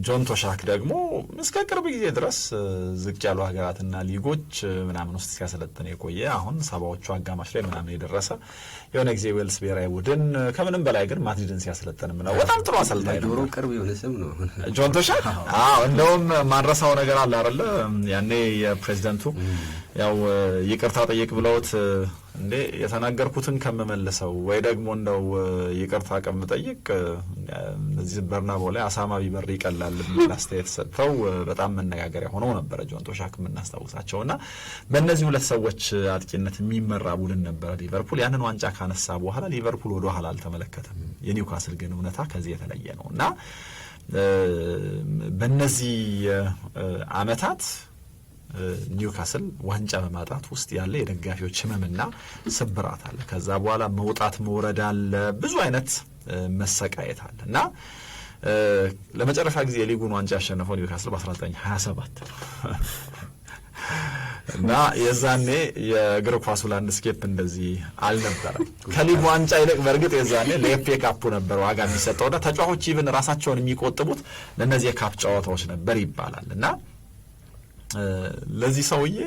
ጆን ቶሻክ ደግሞ እስከ ቅርብ ጊዜ ድረስ ዝቅ ያሉ ሀገራትና ሊጎች ምናምን ውስጥ ሲያሰለጥን የቆየ አሁን ሰባዎቹ አጋማሽ ላይ ምናምን የደረሰ የሆነ ጊዜ ዌልስ ብሔራዊ ቡድን ከምንም በላይ ግን ማድሪድን ሲያሰለጥንም ነው። በጣም ጥሩ አሰልጣኝ ነው። ቅርብ የሆነ ስም ነው ጆን ቶሻክ። እንደውም ማንረሳው ነገር አለ አይደለ? ያኔ የፕሬዚደንቱ ያው ይቅርታ ጠይቅ ብለውት እንዴ የተናገርኩትን ከምመልሰው ወይ ደግሞ እንደው ይቅርታ ከምጠይቅ እዚህ በርናባው ላይ አሳማ ቢበር ይቀላል የሚል አስተያየት ሰጥተው በጣም መነጋገሪያ ሆነው ነበረ ጆን ቶሻክ የምናስታውሳቸው። እና በእነዚህ ሁለት ሰዎች አጥቂነት የሚመራ ቡድን ነበረ ሊቨርፑል። ያንን ዋንጫ ካነሳ በኋላ ሊቨርፑል ወደ ኋላ አልተመለከተም። የኒውካስል ግን እውነታ ከዚህ የተለየ ነው። እና በእነዚህ አመታት ኒውካስል ዋንጫ በማጣት ውስጥ ያለ የደጋፊዎች ህመምና ስብራት አለ። ከዛ በኋላ መውጣት መውረድ አለ፣ ብዙ አይነት መሰቃየት አለ። እና ለመጨረሻ ጊዜ የሊጉን ዋንጫ ያሸነፈው ኒውካስል በ1927 እና የዛኔ የእግር ኳሱ ላንድስኬፕ እንደዚህ አልነበረም። ከሊጉ ዋንጫ ይልቅ በእርግጥ የዛኔ ለኤፍኤ ካፑ ነበር ዋጋ የሚሰጠውና ተጫዋቾች ኢቭን ራሳቸውን የሚቆጥቡት ለእነዚህ የካፕ ጨዋታዎች ነበር ይባላል። እና ለዚህ ሰውዬ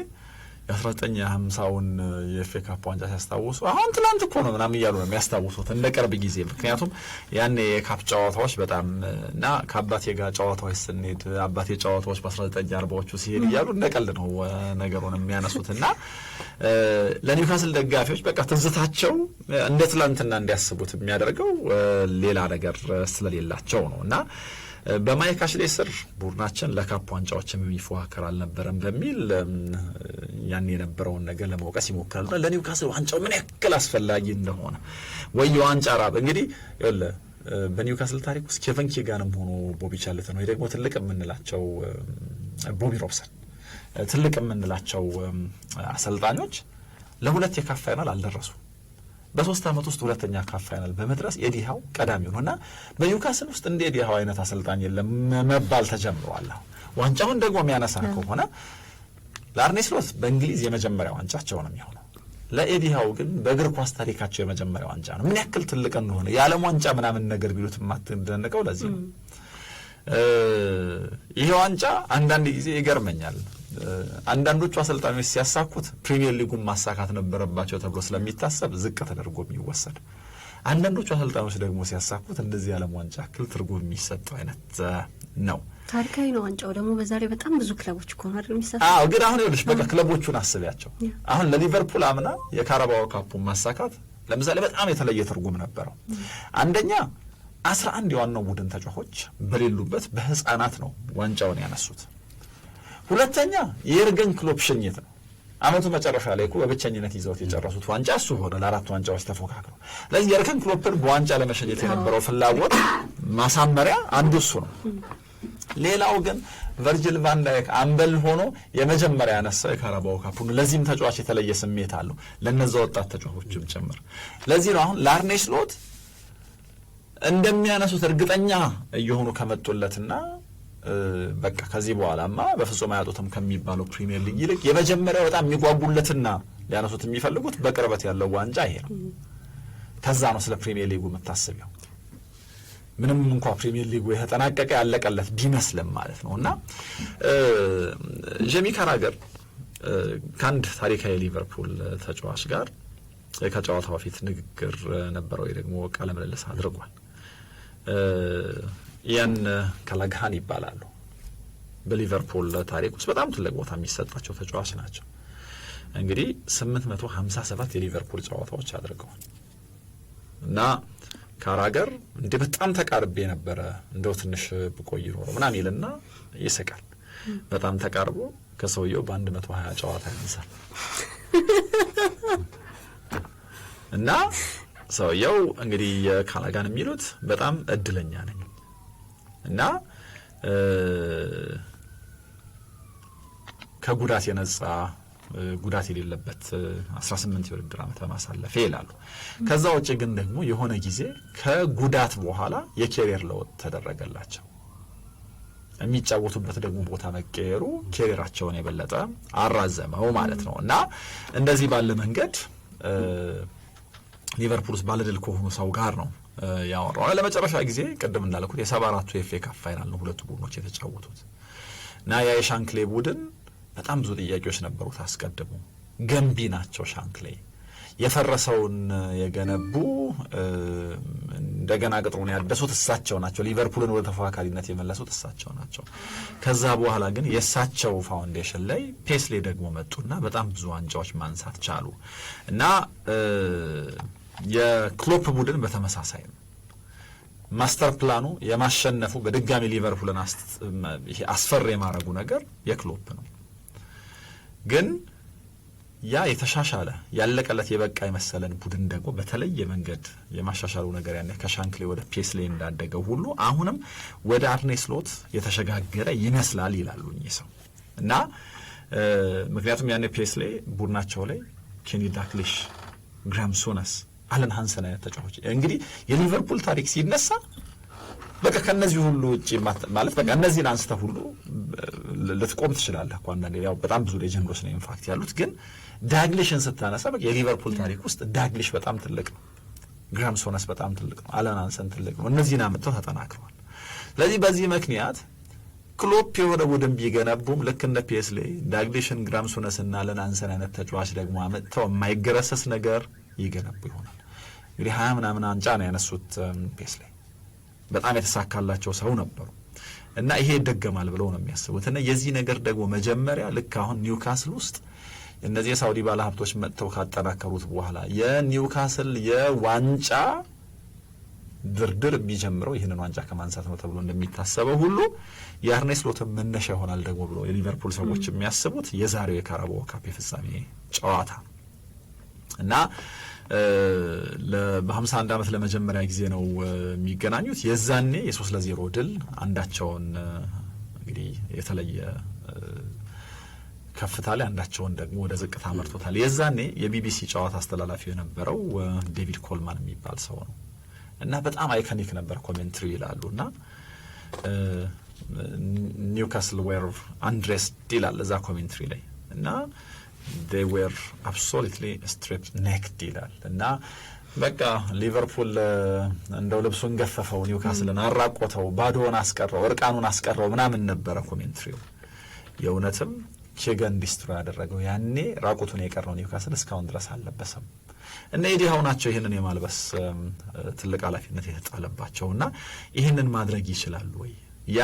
የ1950ውን የኤፍኤ ካፕ ዋንጫ ሲያስታውሱ አሁን ትናንት እኮ ነው ምናምን እያሉ ነው የሚያስታውሱት እንደ ቅርብ ጊዜ። ምክንያቱም ያኔ የካፕ ጨዋታዎች በጣም እና ከአባቴ ጋር ጨዋታዎች ስንሄድ አባቴ ጨዋታዎች በ1940ዎቹ ሲሄድ እያሉ እንደ ቀልድ ነው ነገሩን የሚያነሱት። እና ለኒውካስል ደጋፊዎች በቃ ትዝታቸው እንደ ትላንትና እንዲያስቡት የሚያደርገው ሌላ ነገር ስለሌላቸው ነው። እና በማይክ አሽሌ ስር ቡድናችን ለካፕ ዋንጫዎችም የሚፎካከር አልነበረም በሚል ያን የነበረውን ነገር ለመውቀስ ይሞክራልና ለኒውካስል ዋንጫው ምን ያክል አስፈላጊ እንደሆነ ወይ ዋንጫ ራብ እንግዲህ በኒውካስል ታሪክ ውስጥ ኬቨን ኪጋንም ሆኖ ቦቢ ቻርልተን ወይ ደግሞ ትልቅ የምንላቸው ቦቢ ሮብሰን ትልቅ የምንላቸው አሰልጣኞች ለሁለት የካፕ ፋይናል አልደረሱ። በ3 አመት ውስጥ ሁለተኛ ካፕ ፋይናል በመድረስ ኤዲ ሃው ቀዳሚው ነውና በኒውካስል ውስጥ እንደ ኤዲ ሃው አይነት አሰልጣኝ የለም መባል ተጀምሯል። ዋንጫውን ደግሞ የሚያነሳ ከሆነ ለአርኔ ስሎት በእንግሊዝ የመጀመሪያ ዋንጫቸው ነው የሚሆነው። ለኤዲ ሃው ግን በእግር ኳስ ታሪካቸው የመጀመሪያ ዋንጫ ነው። ምን ያክል ትልቅ እንደሆነ የዓለም ዋንጫ ምናምን ነገር ቢሉት የማትደነቀው ለዚህ ነው። ይሄ ዋንጫ አንዳንድ ጊዜ ይገርመኛል። አንዳንዶቹ አሰልጣኞች ሲያሳኩት ፕሪሚየር ሊጉን ማሳካት ነበረባቸው ተብሎ ስለሚታሰብ ዝቅ ተደርጎ የሚወሰድ፣ አንዳንዶቹ አሰልጣኞች ደግሞ ሲያሳኩት እንደዚህ ዓለም ዋንጫ ክል ትርጉም የሚሰጠው አይነት ነው። ታሪካዊ ነው ዋንጫው ደግሞ በዛ ላይ በጣም ብዙ ክለቦች እኮ ነው አይደል የሚሳተፉት። ግን አሁን ይኸውልሽ በቃ ክለቦቹን አስቢያቸው። አሁን ለሊቨርፑል አምና የካራባኦ ካፑን ማሳካት ለምሳሌ በጣም የተለየ ትርጉም ነበረው። አንደኛ 11 የዋናው ቡድን ተጫዋቾች በሌሉበት በህፃናት ነው ዋንጫውን ያነሱት። ሁለተኛ የኤርገን ክሎፕ ሽኝት ነው። አመቱ መጨረሻ ላይ እኮ በብቸኝነት ይዘውት የጨረሱት ዋንጫ እሱ ሆነ። ለአራት ዋንጫዎች ተፎካክረው ለዚህ የኤርገን ክሎፕን በዋንጫ ለመሸኘት የነበረው ፍላጎት ማሳመሪያ አንዱ እሱ ነው። ሌላው ግን ቨርጂል ቫን ዳይክ አምበል ሆኖ የመጀመሪያ ያነሳው የካራባኦ ካፕ ነው። ለዚህም ተጫዋች የተለየ ስሜት አለው ለነዛ ወጣት ተጫዋቾችም ጭምር። ለዚህ ነው አሁን ለአርኔ ስሎት እንደሚያነሱት እርግጠኛ እየሆኑ ከመጡለትና በቃ ከዚህ በኋላማ በፍጹም አያጡትም ከሚባለው ፕሪሚየር ሊግ ይልቅ የመጀመሪያው በጣም የሚጓጉለትና ሊያነሱት የሚፈልጉት በቅርበት ያለው ዋንጫ ይሄ ነው። ከዛ ነው ስለ ፕሪሚየር ሊጉ የምታስቢው ምንም እንኳን ፕሪሚየር ሊጉ የተጠናቀቀ ያለቀለት ቢመስልም ማለት ነው። እና ጄሚ ካራገር ከአንድ ታሪካዊ ሊቨርፑል ተጫዋች ጋር ከጨዋታው በፊት ንግግር ነበረው ወይ ደግሞ ቃለ ምልልስ አድርጓል። ኢያን ካላግሃን ይባላሉ። በሊቨርፑል ታሪክ ውስጥ በጣም ትልቅ ቦታ የሚሰጣቸው ተጫዋች ናቸው። እንግዲህ 857 የሊቨርፑል ጨዋታዎች አድርገዋል እና ካራገር እንደ በጣም ተቃርቤ ነበረ እንደው ትንሽ ብቆይ ኖሮ ምናምን ይልና ይስቃል። በጣም ተቃርቦ ከሰውየው በ120 ጨዋታ ያንሳል እና ሰውየው እንግዲህ ካላጋን የሚሉት በጣም እድለኛ ነኝ እና ከጉዳት የነጻ ጉዳት የሌለበት 18 የውድድር ዓመት በማሳለፍ ይላሉ። ከዛ ውጭ ግን ደግሞ የሆነ ጊዜ ከጉዳት በኋላ የኬሪየር ለውጥ ተደረገላቸው። የሚጫወቱበት ደግሞ ቦታ መቀየሩ ኬሪየራቸውን የበለጠ አራዘመው ማለት ነው እና እንደዚህ ባለ መንገድ ሊቨርፑል ውስጥ ባለድል ከሆኑ ሰው ጋር ነው ያወራው። ለመጨረሻ ጊዜ ቅድም እንዳልኩት የ74ቱ ኤፍኤ ካፕ ፋይናል ነው ሁለቱ ቡድኖች የተጫወቱት እና ያ የሻንክሌ ቡድን በጣም ብዙ ጥያቄዎች ነበሩት። አስቀድሞ ገንቢ ናቸው። ሻንክሌ የፈረሰውን የገነቡ እንደገና ቅጥሩን ያደሱት እሳቸው ናቸው። ሊቨርፑልን ወደ ተፎካካሪነት የመለሱት እሳቸው ናቸው። ከዛ በኋላ ግን የእሳቸው ፋውንዴሽን ላይ ፔስሌ ደግሞ መጡና በጣም ብዙ ዋንጫዎች ማንሳት ቻሉ እና የክሎፕ ቡድን በተመሳሳይ ነው። ማስተር ፕላኑ የማሸነፉ በድጋሚ ሊቨርፑልን አስፈሪ የማረጉ ነገር የክሎፕ ነው። ግን ያ የተሻሻለ ያለቀለት የበቃ የመሰለን ቡድን ደግሞ በተለየ መንገድ የማሻሻሉ ነገር ያኔ ከሻንክሌ ወደ ፔስሌ እንዳደገው ሁሉ አሁንም ወደ አርኔ ስሎት የተሸጋገረ ይመስላል ይላሉ እኚህ ሰው እና ምክንያቱም ያኔ ፔስሌ ቡድናቸው ላይ ኬኒ ዳክሊሽ፣ ግራም ሶነስ፣ አለን ሃንሰን አይነት ተጫዋቾች እንግዲህ የሊቨርፑል ታሪክ ሲነሳ በቃ ከነዚህ ሁሉ ውጪ ማለት በቃ እነዚህን አንስተ ሁሉ ልትቆም ትችላለህ እኮ አንዳንዴ ያው በጣም ብዙ ሌጀንዶች ነው ኢንፋክት ያሉት። ግን ዳግሊሽን ስታነሳ በቃ የሊቨርፑል ታሪክ ውስጥ ዳግሊሽ በጣም ትልቅ ነው፣ ግራም ሶነስ በጣም ትልቅ ነው፣ አለን ሃንሰን ትልቅ ነው። እነዚህን አምጥተው ተጠናክረዋል። ስለዚህ በዚህ ምክንያት ክሎፕ የሆነ ቡድን ቢገነቡም ልክ እንደ ፔስሌ ዳግሊሽን፣ ግራም ሶነስ እና አለን ሃንሰን አይነት ተጫዋች ደግሞ አመጥተው የማይገረሰስ ነገር ይገነቡ ይሆናል። እንግዲህ 20 ምናምን ዋንጫ ነው ያነሱት ፔስሌ በጣም የተሳካላቸው ሰው ነበሩ እና ይሄ ይደገማል ብለው ነው የሚያስቡት። እና የዚህ ነገር ደግሞ መጀመሪያ ልክ አሁን ኒውካስል ውስጥ እነዚህ የሳውዲ ባለሀብቶች መጥተው ካጠናከሩት በኋላ የኒውካስል የዋንጫ ድርድር የሚጀምረው ይህንን ዋንጫ ከማንሳት ነው ተብሎ እንደሚታሰበው ሁሉ የአርኔ ስሎት መነሻ ይሆናል ደግሞ ብሎ የሊቨርፑል ሰዎች የሚያስቡት የዛሬው የካራባኦ ካፕ የፍጻሜ ጨዋታ እና በ51 ዓመት ለመጀመሪያ ጊዜ ነው የሚገናኙት። የዛኔ የ3-0 ድል አንዳቸውን እንግዲህ የተለየ ከፍታ ላይ አንዳቸውን ደግሞ ወደ ዝቅታ መርቶታል። የዛኔ የቢቢሲ ጨዋታ አስተላላፊ የነበረው ዴቪድ ኮልማን የሚባል ሰው ነው እና በጣም አይኮኒክ ነበር ኮሜንትሪ ይላሉ እና ኒውካስል ዌር አንድሬስድ ይላል እዛ ኮሜንትሪ ላይ እና they were absolutely stripped naked ይላል እና በቃ ሊቨርፑል እንደው ልብሱን ገፈፈው፣ ኒውካስልን አራቆተው፣ ባዶውን አስቀረው፣ እርቃኑን አስቀረው ምናምን ነበረ ኮሜንትሪው። የእውነትም ቼገን ዲስትሮይ ያደረገው ያኔ ራቁቱን የቀረው ኒውካስል እስካሁን ድረስ አልለበሰም እና ኢዲሃው ናቸው ይህንን የማልበስ ትልቅ ኃላፊነት የተጣለባቸውና ይህንን ማድረግ ይችላሉ ወይ? ያ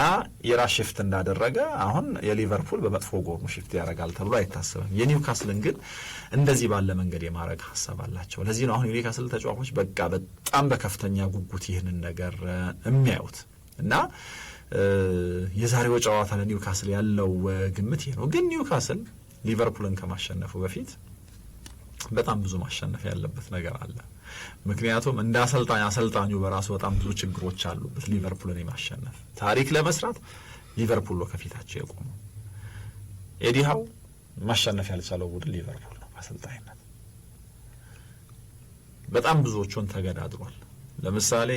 የራስ ሽፍት እንዳደረገ አሁን የሊቨርፑል በመጥፎ ጎኑ ሽፍት ያደርጋል ተብሎ አይታሰብም። የኒውካስልን ግን እንደዚህ ባለ መንገድ የማድረግ ሀሳብ አላቸው። ለዚህ ነው አሁን የኒውካስል ተጫዋቾች በቃ በጣም በከፍተኛ ጉጉት ይህንን ነገር የሚያዩት እና የዛሬው ጨዋታ ለኒውካስል ያለው ግምት ይሄ ነው። ግን ኒውካስል ሊቨርፑልን ከማሸነፉ በፊት በጣም ብዙ ማሸነፍ ያለበት ነገር አለ። ምክንያቱም እንደ አሰልጣኙ በራሱ በጣም ብዙ ችግሮች አሉበት። ሊቨርፑልን የማሸነፍ ታሪክ ለመስራት ሊቨርፑል ነው ከፊታቸው የቆመው። ኤዲሃው ማሸነፍ ያልቻለው ቡድን ሊቨርፑል ነው። አሰልጣኝነት በጣም ብዙዎቹን ተገዳድሯል። ለምሳሌ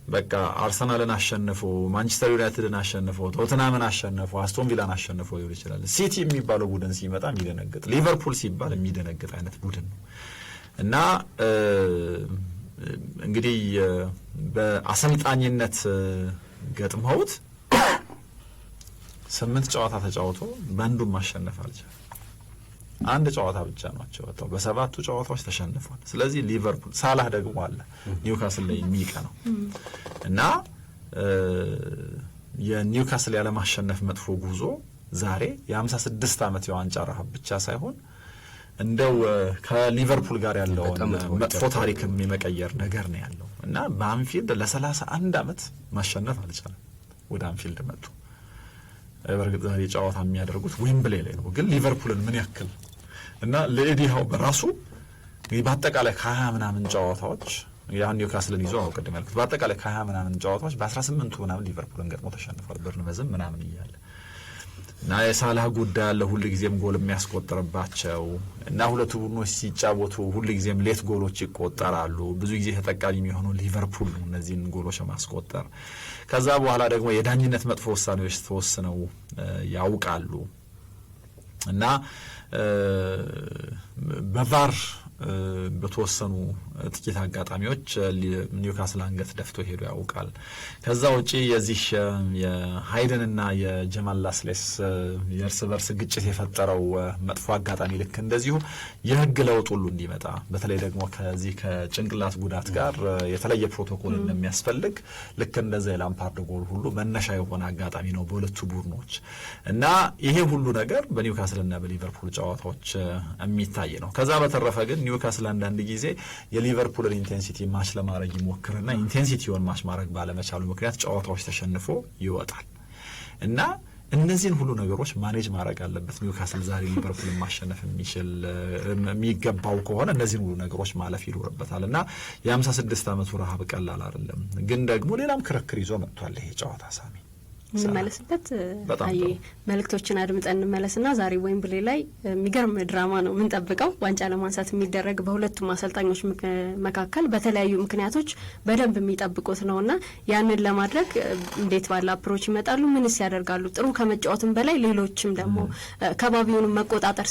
በቃ አርሰናልን አሸንፎ ማንቸስተር ዩናይትድን አሸንፎ ቶተንሃምን አሸንፎ አስቶን ቪላን አሸንፎ ሊሆን ይችላል። ሲቲ የሚባለው ቡድን ሲመጣ የሚደነግጥ፣ ሊቨርፑል ሲባል የሚደነግጥ አይነት ቡድን ነው እና እንግዲህ በአሰልጣኝነት ገጥመውት 8 ጨዋታ ተጫውቶ በአንዱም ማሸነፍ አልቻለም። አንድ ጨዋታ ብቻ ነው አቻወጣው፣ በ7ቱ ጨዋታዎች ተሸንፏል። ስለዚህ ሊቨርፑል ሳላህ ደግሞ አለ ኒውካስል ላይ የሚቀነው እና የኒውካስል ያለማሸነፍ መጥፎ ጉዞ ዛሬ የ56 ዓመት የዋንጫ ረሃብ ብቻ ሳይሆን እንደው ከሊቨርፑል ጋር ያለውን መጥፎ ታሪክም የመቀየር ነገር ነው ያለው እና በአንፊልድ ለ31 ዓመት ማሸነፍ አልቻለም። ወደ አንፊልድ መጡ። በርግጥ ዛሬ ጨዋታ የሚያደርጉት ዌምብሌ ላይ ነው፣ ግን ሊቨርፑልን ምን ያክል እና ለኤዲ ሃው በራሱ በአጠቃላይ ከ20 ምናምን ጨዋታዎች ያን ኒውካስልን ይዞ ነው ቅድም ያልኩት። በአጠቃላይ ከ20 ምናምን ጨዋታዎች በ18ቱ ምናምን ሊቨርፑልን ገጥሞ ተሸንፏል። በርንመዝም ምናምን እያለ እና የሳላህ ጉዳይ ያለ ሁሉ ጊዜም ጎል የሚያስቆጥርባቸው እና ሁለቱ ቡድኖች ሲጫወቱ ሁሉ ጊዜም ሌት ጎሎች ይቆጠራሉ። ብዙ ጊዜ ተጠቃሚ የሚሆነው ሊቨርፑል ነው እነዚህን ጎሎች ማስቆጠር። ከዛ በኋላ ደግሞ የዳኝነት መጥፎ ውሳኔዎች ተወስነው ያውቃሉ እና በቫር በተወሰኑ ጥቂት አጋጣሚዎች ኒውካስል አንገት ደፍቶ ሄዶ ያውቃል። ከዛ ውጪ የዚህ የሃይደንና የጀማል ላስሌስ የእርስ በርስ ግጭት የፈጠረው መጥፎ አጋጣሚ ልክ እንደዚሁ የህግ ለውጥ ሁሉ እንዲመጣ በተለይ ደግሞ ከዚህ ከጭንቅላት ጉዳት ጋር የተለየ ፕሮቶኮል እንደሚያስፈልግ ልክ እንደዛ የላምፓርድ ጎል ሁሉ መነሻ የሆነ አጋጣሚ ነው በሁለቱ ቡድኖች እና ይሄ ሁሉ ነገር በኒውካስልና በሊቨርፑል ጨዋታዎች የሚታይ ነው። ከዛ በተረፈ ግን ኒውካስል አንዳንድ ጊዜ የሊቨርፑልን ኢንቴንሲቲ ማች ለማድረግ ይሞክርና ኢንቴንሲቲውን ማች ማድረግ ባለመቻሉ ምክንያት ጨዋታዎች ተሸንፎ ይወጣል እና እነዚህን ሁሉ ነገሮች ማኔጅ ማድረግ አለበት ኒውካስል ዛሬ ሊቨርፑልን ማሸነፍ የሚገባው ከሆነ እነዚህን ሁሉ ነገሮች ማለፍ ይኖርበታል እና የ56 ዓመቱ ረሃብ ቀላል አይደለም። ግን ደግሞ ሌላም ክርክር ይዞ መጥቷል ይሄ ጨዋታ ሳሚ እንመለስበት። አይ መልእክቶችን አድምጠን እንመለስና ዛሬ ዌምብሌ ላይ የሚገርም ድራማ ነው የምንጠብቀው። ዋንጫ ለማንሳት የሚደረግ በሁለቱም አሰልጣኞች መካከል በተለያዩ ምክንያቶች በደንብ የሚጠብቁት ነውና ያንን ለማድረግ እንዴት ባለ አፕሮች ይመጣሉ፣ ምንስ ያደርጋሉ? ጥሩ ከመጫወትም በላይ ሌሎችም ደግሞ ከባቢውን መቆጣጠር